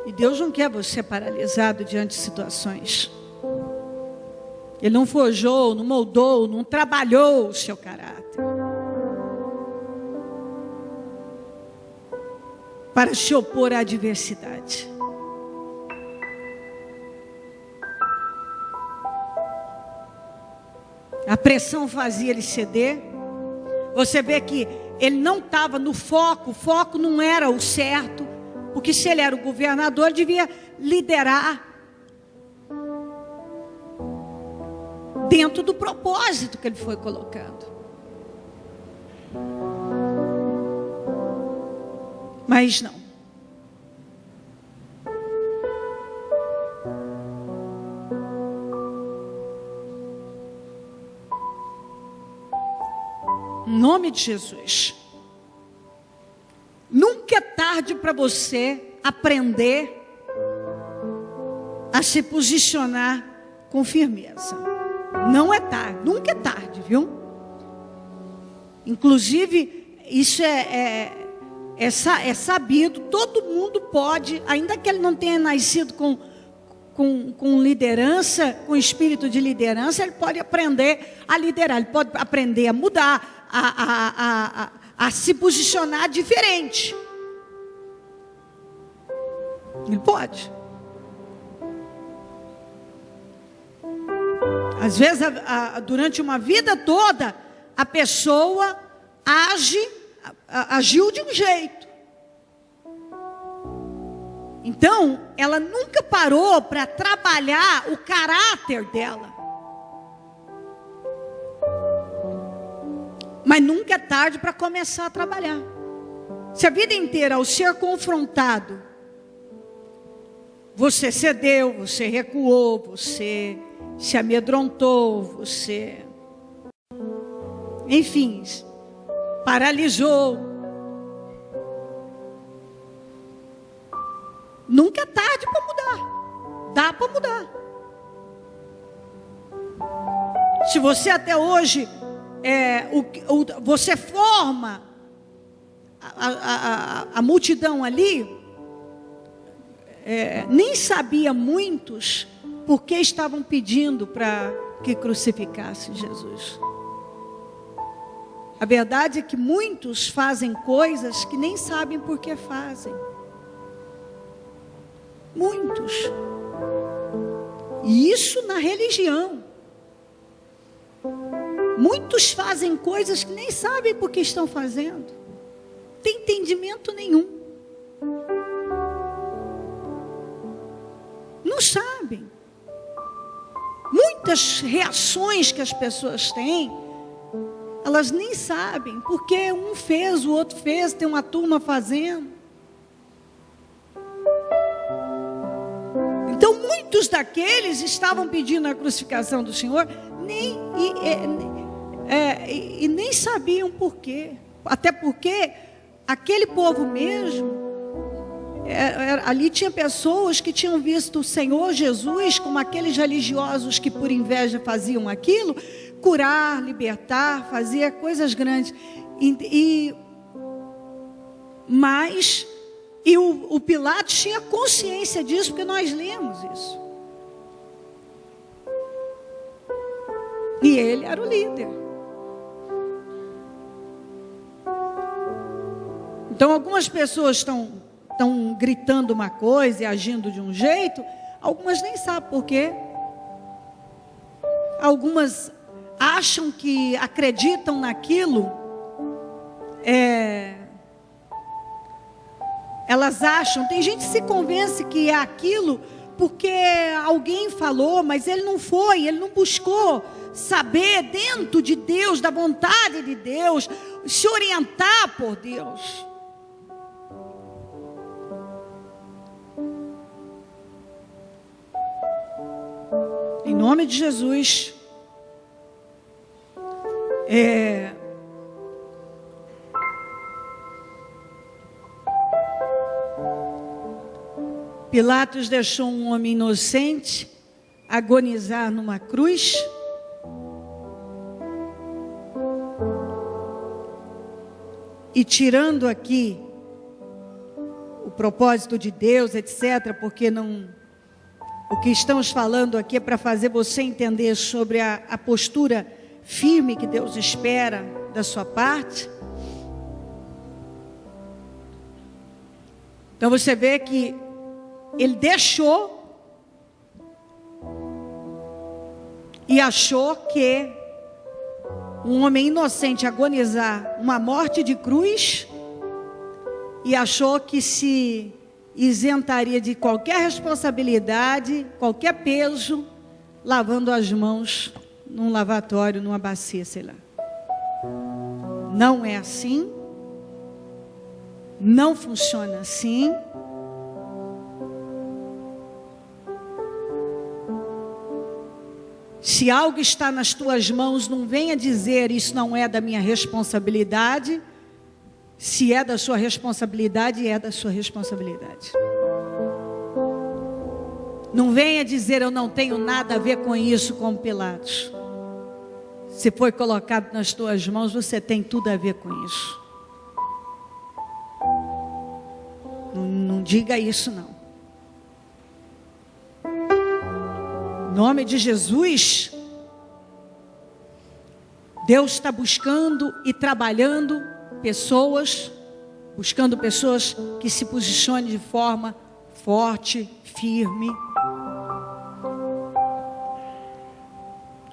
E Deus não quer você paralisado diante de situações. Ele não forjou, não moldou, não trabalhou o seu caráter para se opor à adversidade. A pressão fazia ele ceder. Você vê que ele não estava no foco, o foco não era o certo, porque se ele era o governador, ele devia liderar dentro do propósito que ele foi colocando. Mas não. Em nome de Jesus. Nunca é tarde para você aprender a se posicionar com firmeza. Não é tarde, nunca é tarde, viu? Inclusive, isso é sabido, todo mundo pode, ainda que ele não tenha nascido com liderança, com espírito de liderança, ele pode aprender a liderar, ele pode aprender a mudar, a se posicionar diferente. Ele pode. Às vezes, durante uma vida toda, a pessoa agiu de um jeito. Então, ela nunca parou para trabalhar o caráter dela. Mas nunca é tarde para começar a trabalhar. Se a vida inteira, ao ser confrontado, você cedeu, você recuou, você se amedrontou, você, enfim, paralisou. Nunca é tarde para mudar. Dá para mudar. Se você até hoje você forma a multidão ali, nem sabia muitos porque estavam pedindo para que crucificasse Jesus. A verdade é que muitos fazem coisas que nem sabem por que fazem. Muitos. E isso na religião. Muitos fazem coisas que nem sabem por que estão fazendo. Não tem entendimento nenhum. Não sabem. Muitas reações que as pessoas têm, elas nem sabem, porque um fez, o outro fez, tem uma turma fazendo. Então muitos daqueles estavam pedindo a crucificação do Senhor, e nem sabiam por quê. Até porque aquele povo mesmo, ali tinha pessoas que tinham visto o Senhor Jesus, como aqueles religiosos que por inveja faziam aquilo, curar, libertar, fazia coisas grandes. Mas o Pilatos tinha consciência disso, porque nós lemos isso. E ele era o líder. Então algumas pessoas estão gritando uma coisa e agindo de um jeito, algumas nem sabem por quê. Algumas acham que acreditam naquilo, elas acham, tem gente que se convence que é aquilo porque alguém falou, mas ele não foi, ele não buscou saber dentro de Deus, da vontade de Deus, se orientar por Deus. Em nome de Jesus, Pilatos deixou um homem inocente agonizar numa cruz. E tirando aqui o propósito de Deus, etc., porque o que estamos falando aqui é para fazer você entender sobre a postura firme que Deus espera da sua parte. Então você vê que ele deixou e achou que um homem inocente agonizar uma morte de cruz, e achou que se isentaria de qualquer responsabilidade, qualquer peso, lavando as mãos num lavatório, numa bacia, sei lá. Não é assim. Não funciona assim. Se algo está nas tuas mãos, não venha dizer isso não é da minha responsabilidade. Se é da sua responsabilidade, é da sua responsabilidade. Não venha dizer eu não tenho nada a ver com isso, como Pilatos. Se foi colocado nas tuas mãos, você tem tudo a ver com isso. Não diga isso não. Em nome de Jesus, Deus está buscando e trabalhando buscando pessoas que se posicionem de forma forte, firme,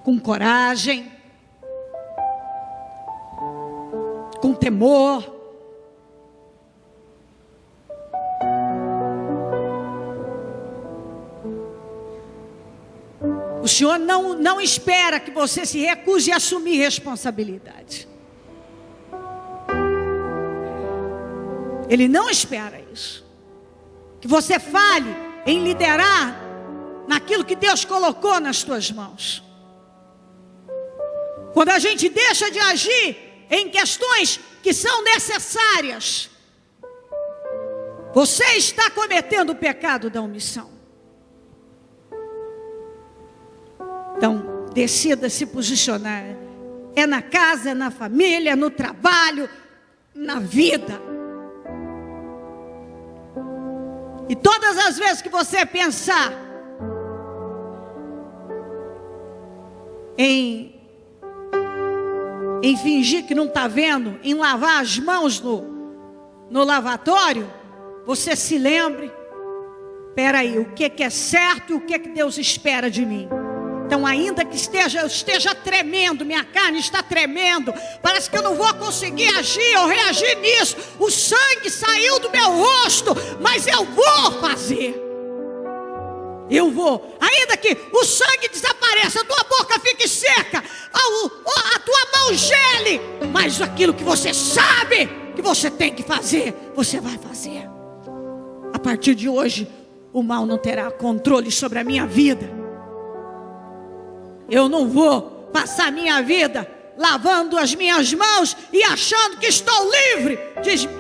com coragem, com temor. O Senhor não espera que você se recuse a assumir responsabilidade. Ele não espera isso. Que você fale em liderar naquilo que Deus colocou nas tuas mãos. Quando a gente deixa de agir em questões que são necessárias, você está cometendo o pecado da omissão. Então, decida se posicionar. É na casa, é na família, no trabalho, na vida. E todas as vezes que você pensar em fingir que não está vendo, em lavar as mãos no lavatório, você se lembre, espera aí, o que é certo e o que Deus espera de mim. Então, ainda que eu esteja tremendo, minha carne está tremendo, parece que eu não vou conseguir agir ou reagir nisso, o sangue saiu do meu rosto, mas eu vou fazer. Eu vou, ainda que o sangue desapareça, a tua boca fique seca, a tua mão gele, mas aquilo que você sabe que você tem que fazer, você vai fazer. A partir de hoje, o mal não terá controle sobre a minha vida. Eu não vou passar minha vida lavando as minhas mãos e achando que estou livre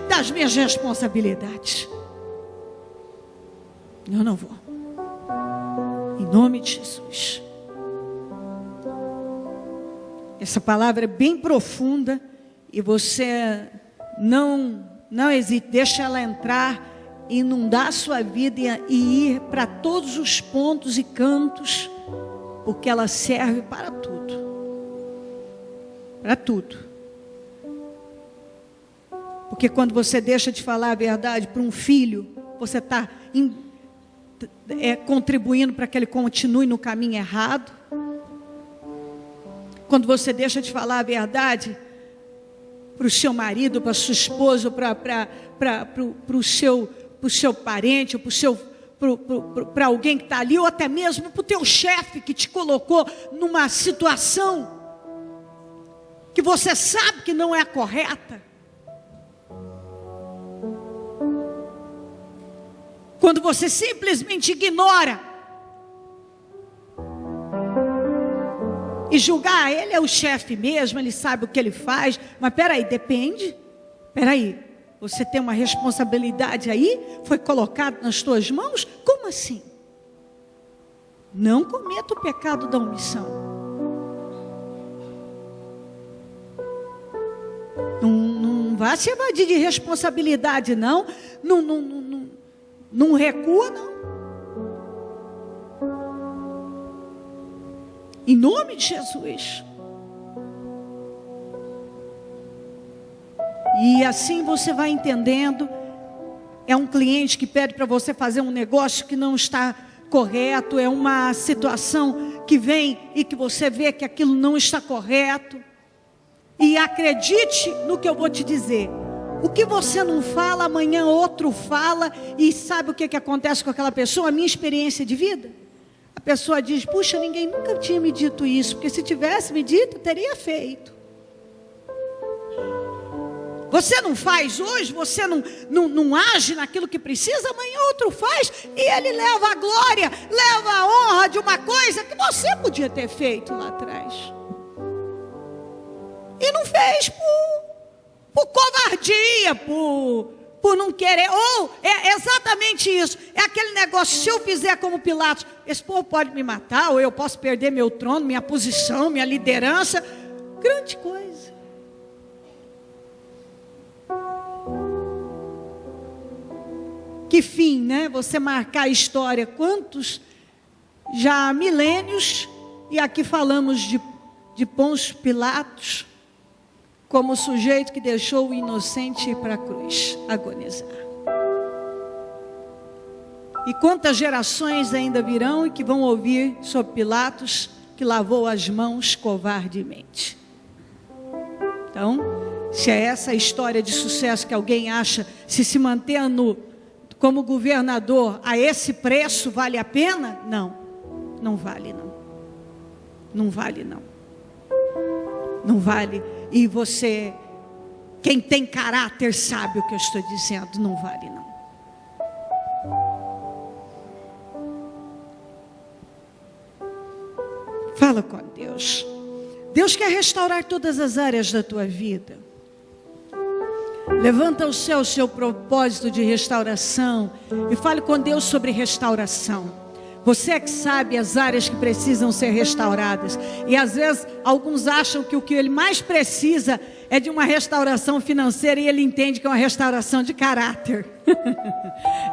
das minhas responsabilidades. Eu não vou. Em nome de Jesus. Essa palavra é bem profunda e você não hesite, deixa ela entrar, inundar a sua vida e ir para todos os pontos e cantos, porque ela serve para tudo. Para tudo. Porque quando você deixa de falar a verdade para um filho, você está contribuindo para que ele continue no caminho errado. Quando você deixa de falar a verdade para o seu marido, para a sua esposa, para o seu parente, ou para alguém que está ali, ou até mesmo para o teu chefe que te colocou numa situação que você sabe que não é a correta. Quando você simplesmente ignora e julgar, ele é o chefe mesmo, ele sabe o que ele faz, mas peraí, depende, peraí. Você tem uma responsabilidade aí? Foi colocado nas tuas mãos? Como assim? Não cometa o pecado da omissão. Não vá se evadir de responsabilidade, não. Não recua, não. Em nome de Jesus. E assim você vai entendendo. É um cliente que pede para você fazer um negócio que não está correto. É uma situação que vem e que você vê que aquilo não está correto. E acredite no que eu vou te dizer. O que você não fala, amanhã outro fala. E sabe o que acontece com aquela pessoa? A minha experiência de vida. A pessoa diz, puxa, ninguém nunca tinha me dito isso. Porque se tivesse me dito, eu teria feito. Você não faz hoje, você não age naquilo que precisa, amanhã outro faz, e ele leva a glória, leva a honra de uma coisa que você podia ter feito lá atrás. E não fez por covardia, por não querer, ou é exatamente isso, é aquele negócio, se eu fizer como Pilatos, esse povo pode me matar, ou eu posso perder meu trono, minha posição, minha liderança, grande coisa. Que fim, né? Você marcar a história. Quantos já há milênios, e aqui falamos de Pôncio Pilatos, como o sujeito que deixou o inocente ir para a cruz, agonizar. E quantas gerações ainda virão e que vão ouvir sobre Pilatos, que lavou as mãos covardemente. Então, se é essa a história de sucesso que alguém acha, se manter como governador a esse preço vale a pena? Não, não vale não. Não vale não. Não vale. E você Quem tem caráter sabe o que eu estou dizendo, não vale não. Fala com Deus. Deus quer restaurar todas as áreas da tua vida. Levanta ao céu o seu propósito de restauração e fale com Deus sobre restauração. Você é que sabe as áreas que precisam ser restauradas. E às vezes alguns acham que o que ele mais precisa é de uma restauração financeira, e ele entende que é uma restauração de caráter.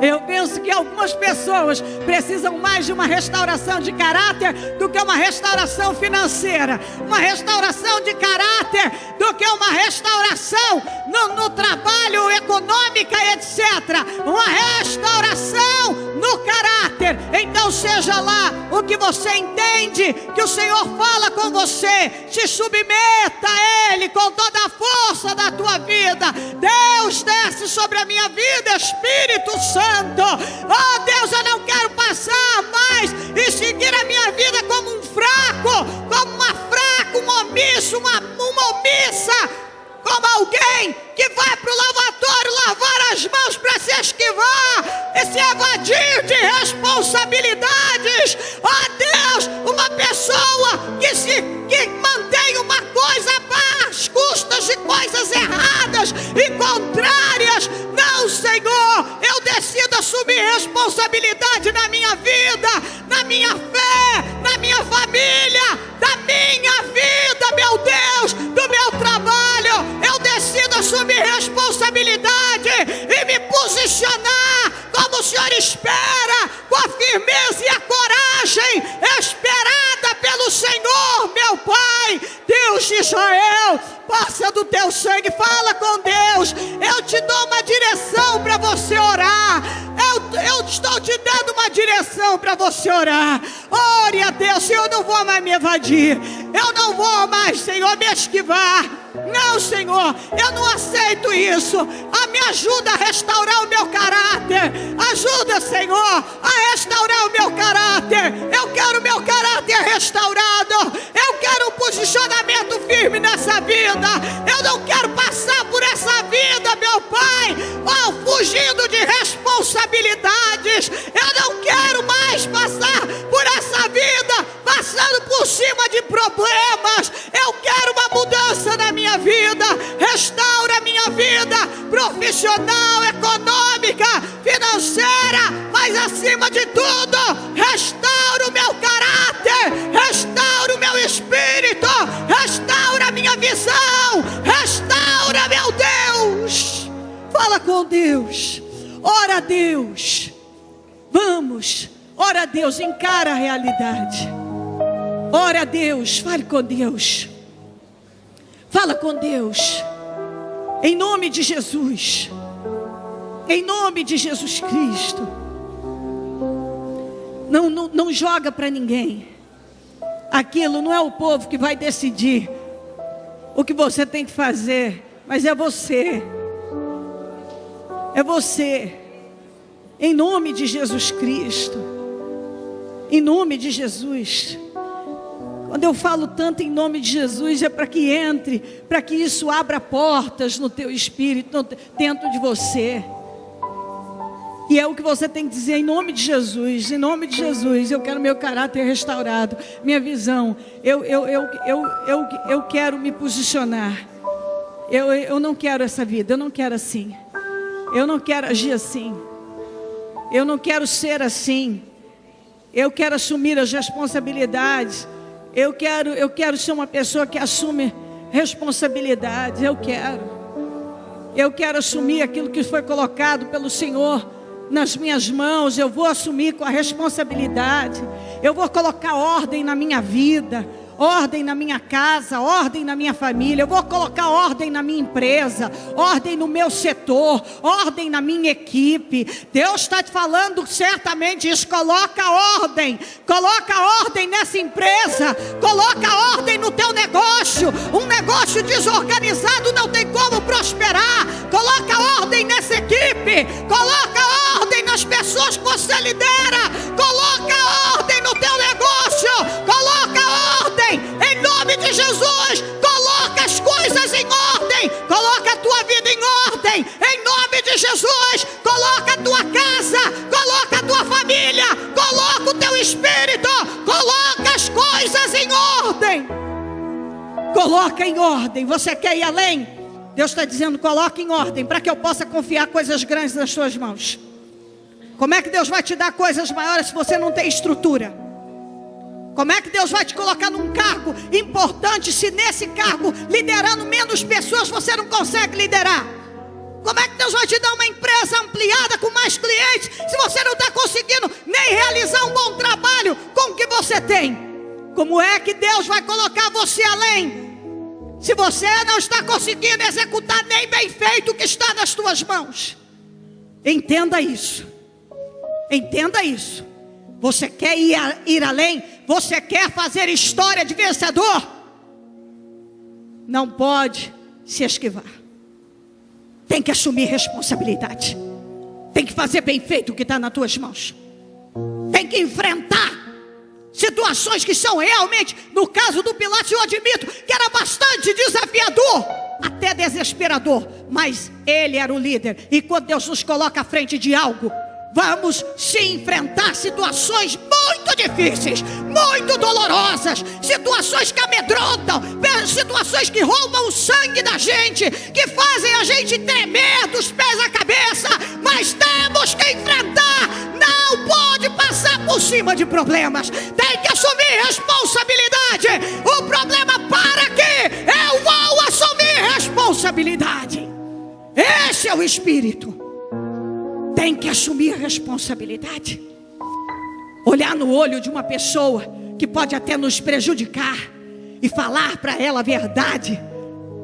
Eu penso que algumas pessoas precisam mais de uma restauração de caráter do que uma restauração financeira. Uma restauração de caráter do que uma restauração no trabalho, econômica, etc. Uma restauração no caráter. Então seja lá o que você entende que o Senhor fala com você, se submeta a Ele com toda a força da tua vida. Deus, desce sobre a minha vida, Espírito Santo. Oh Deus, eu não quero passar mais e seguir a minha vida como um fraco, como uma fraca, um omisso, uma omissa, como alguém que vai para o lavatório lavar as mãos para se esquivar e se evadir de responsabilidades. Oh Deus, uma pessoa que mantém uma coisa às custas de coisas erradas e contrárias. Não, Senhor, eu decido assumir responsabilidade na minha vida, na minha fé, na minha família, da minha vida, meu Deus, do meu trabalho. Eu decido assumir responsabilidade e me posicionar como o Senhor espera, com a firmeza e a coragem esperada pelo Senhor, meu Pai, Deus de Israel. Passa do teu sangue, fala com Deus. Eu te dou uma direção para você orar. Eu estou te dando uma direção para você orar. Ore a Deus. Senhor, eu não vou mais me evadir. Eu não vou mais, Senhor, me esquivar. Não, Senhor, eu não aceito isso. Me ajuda a restaurar o meu caráter. Ajuda, Senhor, a restaurar o meu caráter. Eu quero o meu caráter restaurado. Eu quero um posicionamento firme nessa vida. Eu não quero passar por essa vida, meu Pai, fugindo de responsabilidades. Eu não quero mais passar por essa vida passando por cima de problemas. Eu quero uma mudança na minha vida. Restaura a minha vida profissional, econômica, financeira, mas acima de tudo, restaura o meu caráter, restaura o meu espírito, restaura a minha visão, restaura, meu Deus. Fala com Deus, ora a Deus. Vamos, ora a Deus, encara a realidade. Ora a Deus, fale com Deus. Fala com Deus. Em nome de Jesus. Em nome de Jesus Cristo. Não joga para ninguém. Aquilo não é o povo que vai decidir o que você tem que fazer, mas é você. É você. Em nome de Jesus Cristo. Em nome de Jesus. Quando eu falo tanto em nome de Jesus, é para que entre, para que isso abra portas no teu espírito, dentro de você. E é o que você tem que dizer: em nome de Jesus, em nome de Jesus, eu quero meu caráter restaurado, minha visão, eu quero me posicionar. Eu não quero essa vida, eu não quero assim. Eu não quero agir assim. Eu não quero ser assim. Eu quero assumir as responsabilidades. Eu quero ser uma pessoa que assume responsabilidades. Eu quero assumir aquilo que foi colocado pelo Senhor nas minhas mãos. Eu vou assumir com a responsabilidade. Eu vou colocar ordem na minha vida, ordem na minha casa, ordem na minha família. Eu vou colocar ordem na minha empresa, ordem no meu setor, ordem na minha equipe. Deus está te falando certamente isso. Coloca ordem nessa empresa, coloca ordem no teu negócio. Um negócio desorganizado não tem como prosperar. Coloca ordem nessa equipe, coloca ordem nas pessoas que você lidera, coloca ordem no teu negócio, coloca ordem em nome de Jesus. Coloca as coisas em ordem, coloca a tua Coloca em ordem. Você quer ir além? Deus está dizendo, coloca em ordem, para que eu possa confiar coisas grandes nas suas mãos. Como é que Deus vai te dar coisas maiores se você não tem estrutura? Como é que Deus vai te colocar num cargo importante se nesse cargo, liderando menos pessoas, você não consegue liderar? Como é que Deus vai te dar uma empresa ampliada com mais clientes se você não está conseguindo nem realizar um bom trabalho com o que você tem? Como é que Deus vai colocar você além se você não está conseguindo executar nem bem feito o que está nas tuas mãos? Entenda isso. Entenda isso. Você quer ir além? Você quer fazer história de vencedor? Não pode se esquivar. Tem que assumir responsabilidade. Tem que fazer bem feito o que está nas tuas mãos. Tem que enfrentar situações que são realmente, no caso do Pilatos, eu admito que era bastante desafiador, até desesperador, mas ele era o líder. E quando Deus nos coloca à frente de algo, vamos se enfrentar situações muito difíceis, muito dolorosas, situações que amedrontam, situações que roubam o sangue da gente, que fazem a gente tremer dos pés à cabeça, mas temos que enfrentar. Não pode passar por cima de problemas, tem que assumir responsabilidade. O problema para aqui, eu vou assumir responsabilidade. Esse é o espírito. Tem que assumir a responsabilidade. Olhar no olho de uma pessoa que pode até nos prejudicar e falar para ela a verdade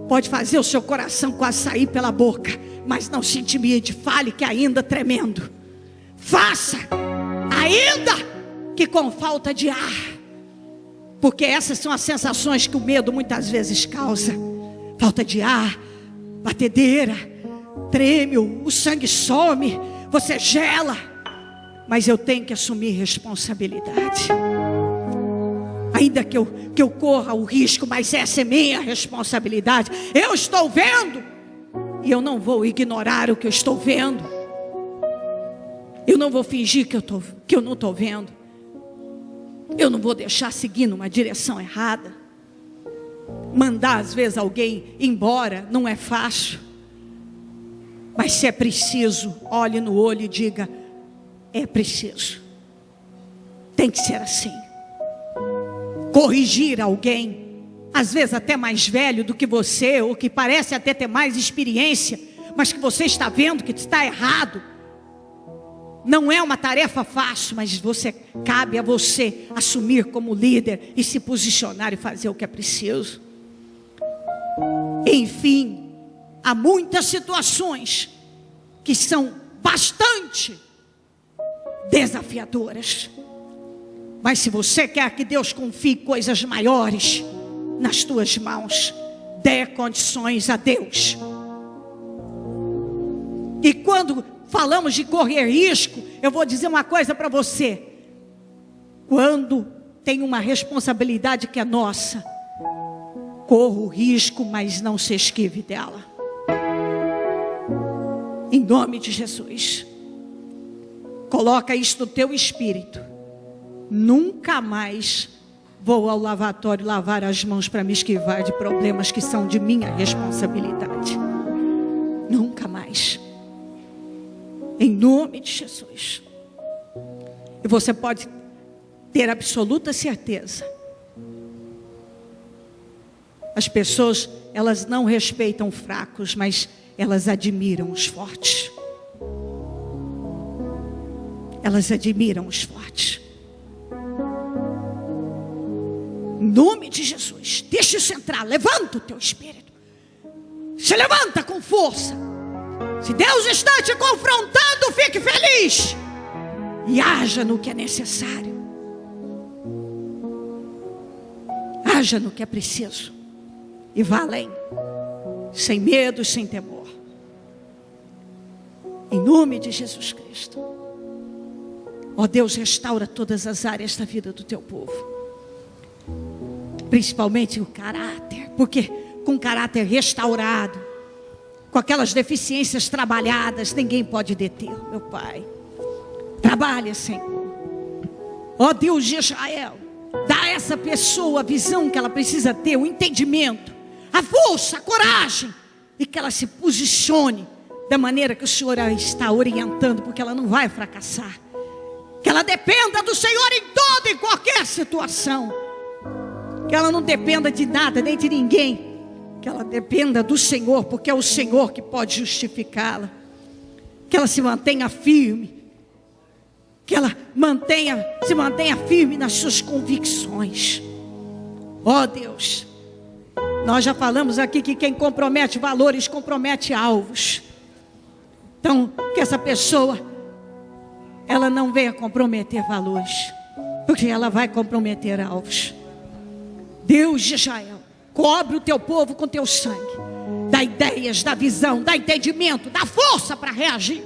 pode fazer o seu coração quase sair pela boca, mas não se intimide, fale que ainda tremendo. Faça, ainda que com falta de ar, porque essas são as sensações que o medo muitas vezes causa. Falta de ar, batedeira, treme, o sangue some, você gela. Mas eu tenho que assumir responsabilidade. Ainda que eu corra o risco, mas essa é minha responsabilidade. Eu estou vendo, e eu não vou ignorar o que eu estou vendo. Eu não vou fingir que eu não estou vendo. Eu não vou deixar seguir numa direção errada. Mandar às vezes alguém embora não é fácil. Mas se é preciso, olhe no olho e diga: é preciso. Tem que ser assim. Corrigir alguém, às vezes até mais velho do que você, ou que parece até ter mais experiência, mas que você está vendo que está errado, não é uma tarefa fácil, mas cabe a você assumir como líder e se posicionar e fazer o que é preciso. Enfim, há muitas situações que são bastante desafiadoras, mas se você quer que Deus confie coisas maiores nas tuas mãos, dê condições a Deus. E quando falamos de correr risco, eu vou dizer uma coisa para você: quando tem uma responsabilidade que é nossa, corra o risco, mas não se esquive dela. Em nome de Jesus, coloca isso no teu espírito. Nunca mais vou ao lavatório lavar as mãos para me esquivar de problemas que são de minha responsabilidade. Nunca mais. Em nome de Jesus. E você pode ter absoluta certeza. As pessoas, elas não respeitam fracos, mas elas admiram os fortes. Elas admiram os fortes. Em nome de Jesus, deixa isso entrar. Levanta o teu espírito. Se levanta com força. Se Deus está te confrontando, fique feliz. E haja no que é necessário. Haja no que é preciso. E vá além. Sem medo, sem temor. Em nome de Jesus Cristo. Ó Deus, restaura todas as áreas da vida do teu povo. Principalmente o caráter. Porque com caráter restaurado, com aquelas deficiências trabalhadas, ninguém pode deter, meu Pai. Trabalha, Senhor. Ó Deus de Israel, dá a essa pessoa a visão que ela precisa ter, o entendimento. a força, a coragem, e que ela se posicione da maneira que o Senhor a está orientando, porque ela não vai fracassar. Que ela dependa do Senhor em toda e qualquer situação. Que ela não dependa de nada, nem de ninguém. Que ela dependa do Senhor, porque é o Senhor que pode justificá-la. Que ela se mantenha firme. Que ela se mantenha firme nas suas convicções. Ó Deus, nós já falamos aqui que quem compromete valores, compromete alvos. Então, que essa pessoa, ela não venha comprometer valores, porque ela vai comprometer alvos. Deus de Israel, cobre o teu povo com teu sangue. Dá ideias, dá visão, dá entendimento, dá força para reagir.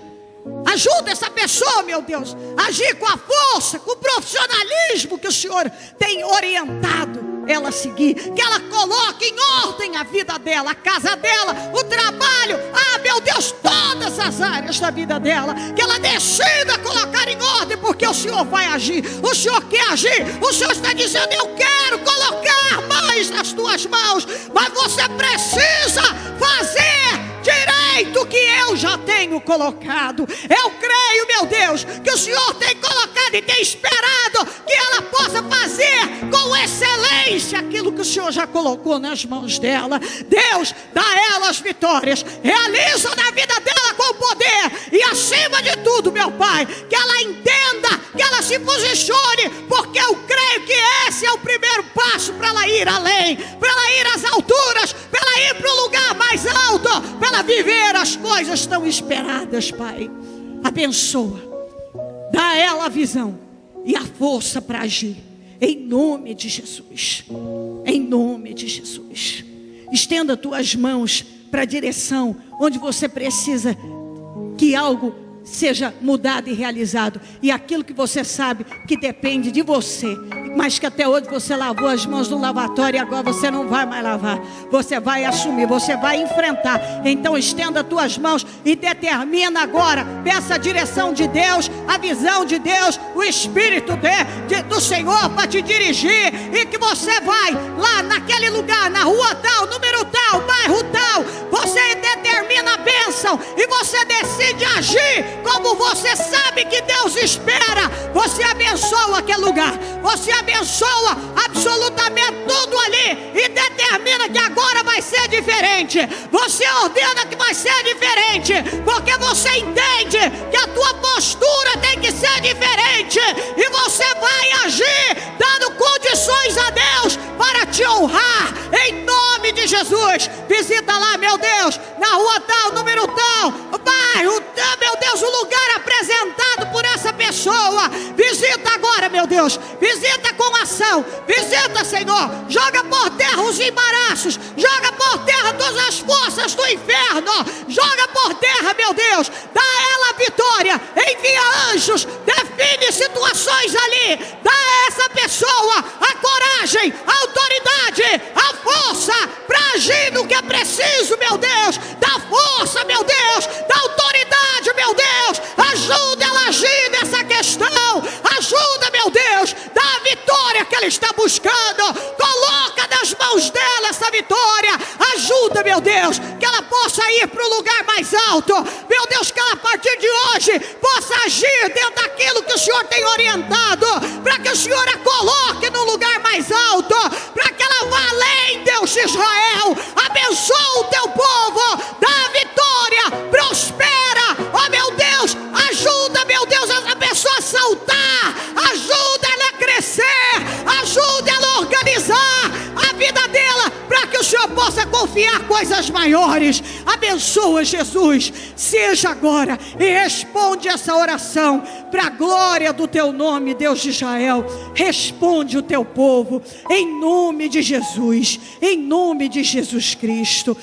Ajuda essa pessoa, meu Deus, a agir com a força, com o profissionalismo que o Senhor tem orientado ela a seguir. Que ela coloque em ordem a vida dela, a casa dela, o trabalho, meu Deus, todas as áreas da vida dela. Que ela decida colocar em ordem, porque o Senhor vai agir. O Senhor quer agir. O Senhor está dizendo: eu quero colocar mais nas tuas mãos, mas você precisa fazer direito que eu já tenho colocado. Eu creio, meu Deus, que o Senhor tem colocado e tem esperado que ela possa fazer com excelência aquilo que o Senhor já colocou nas mãos dela. Deus, dá a ela as vitórias, realiza na vida dela com poder, e acima de tudo, meu Pai, que ela entenda, que ela se posicione, porque eu creio que esse é o primeiro passo para ela ir além, para ela ir às alturas, para ela ir para o lugar mais alto, para ela viver as coisas tão esperadas. Pai, abençoa, dá a ela a visão e a força para agir, em nome de Jesus. Em nome de Jesus. Estenda tuas mãos para a direção onde você precisa que algo seja mudado e realizado, e aquilo que você sabe que depende de você, mas que até hoje você lavou as mãos no lavatório e agora você não vai mais lavar. Você vai assumir, você vai enfrentar. Então estenda as tuas mãos e determina agora, peça a direção de Deus, a visão de Deus, o Espírito do Senhor para te dirigir, e que você vai lá naquele lugar, na rua tal, número tal, bairro tal, você determina a bênção e você decide agir como você sabe que Deus espera. Você abençoa aquele lugar, você abençoa absolutamente tudo ali e determina que agora vai ser diferente. Você ordena que vai ser diferente, porque você entende que a tua postura tem que ser diferente, e você vai agir dando condições a Deus para te honrar, em nome de Jesus. Visita lá, meu Deus, na rua tal, número tal, bairro, meu Deus, o lugar apresentado por essa pessoa. Visita agora, meu Deus, visita com ação, visita, Senhor, joga por terra os embaraços, joga por terra todas as forças do inferno, joga por terra, meu Deus, dá a ela a vitória, envia anjos, define situações ali, dá a essa pessoa a coragem, a autoridade, a força para agir no que é preciso, meu Deus, dá força, meu Deus, dá autoridade, meu Deus, ajuda ela a agir nessa questão, ajuda, meu Deus, dá a vitória que ela está buscando, coloca nas mãos dela essa vitória, ajuda, meu Deus, que ela possa ir para o lugar mais alto, meu Deus, que ela a partir de hoje possa agir dentro daquilo que o Senhor tem orientado, para que o Senhor a coloque no lugar mais alto, para que ela vá além, Deus de Israel. Abençoa o teu povo, dá a vitória, prospera, ó meu Deus, ajuda, meu Deus, essa pessoa a saltar, ajuda ela a crescer, ajuda ela a organizar a vida dela, para que o Senhor possa confiar coisas maiores. Abençoa, Jesus, seja agora e responde essa oração para a glória do teu nome, Deus de Israel. Responde o teu povo, em nome de Jesus, em nome de Jesus Cristo.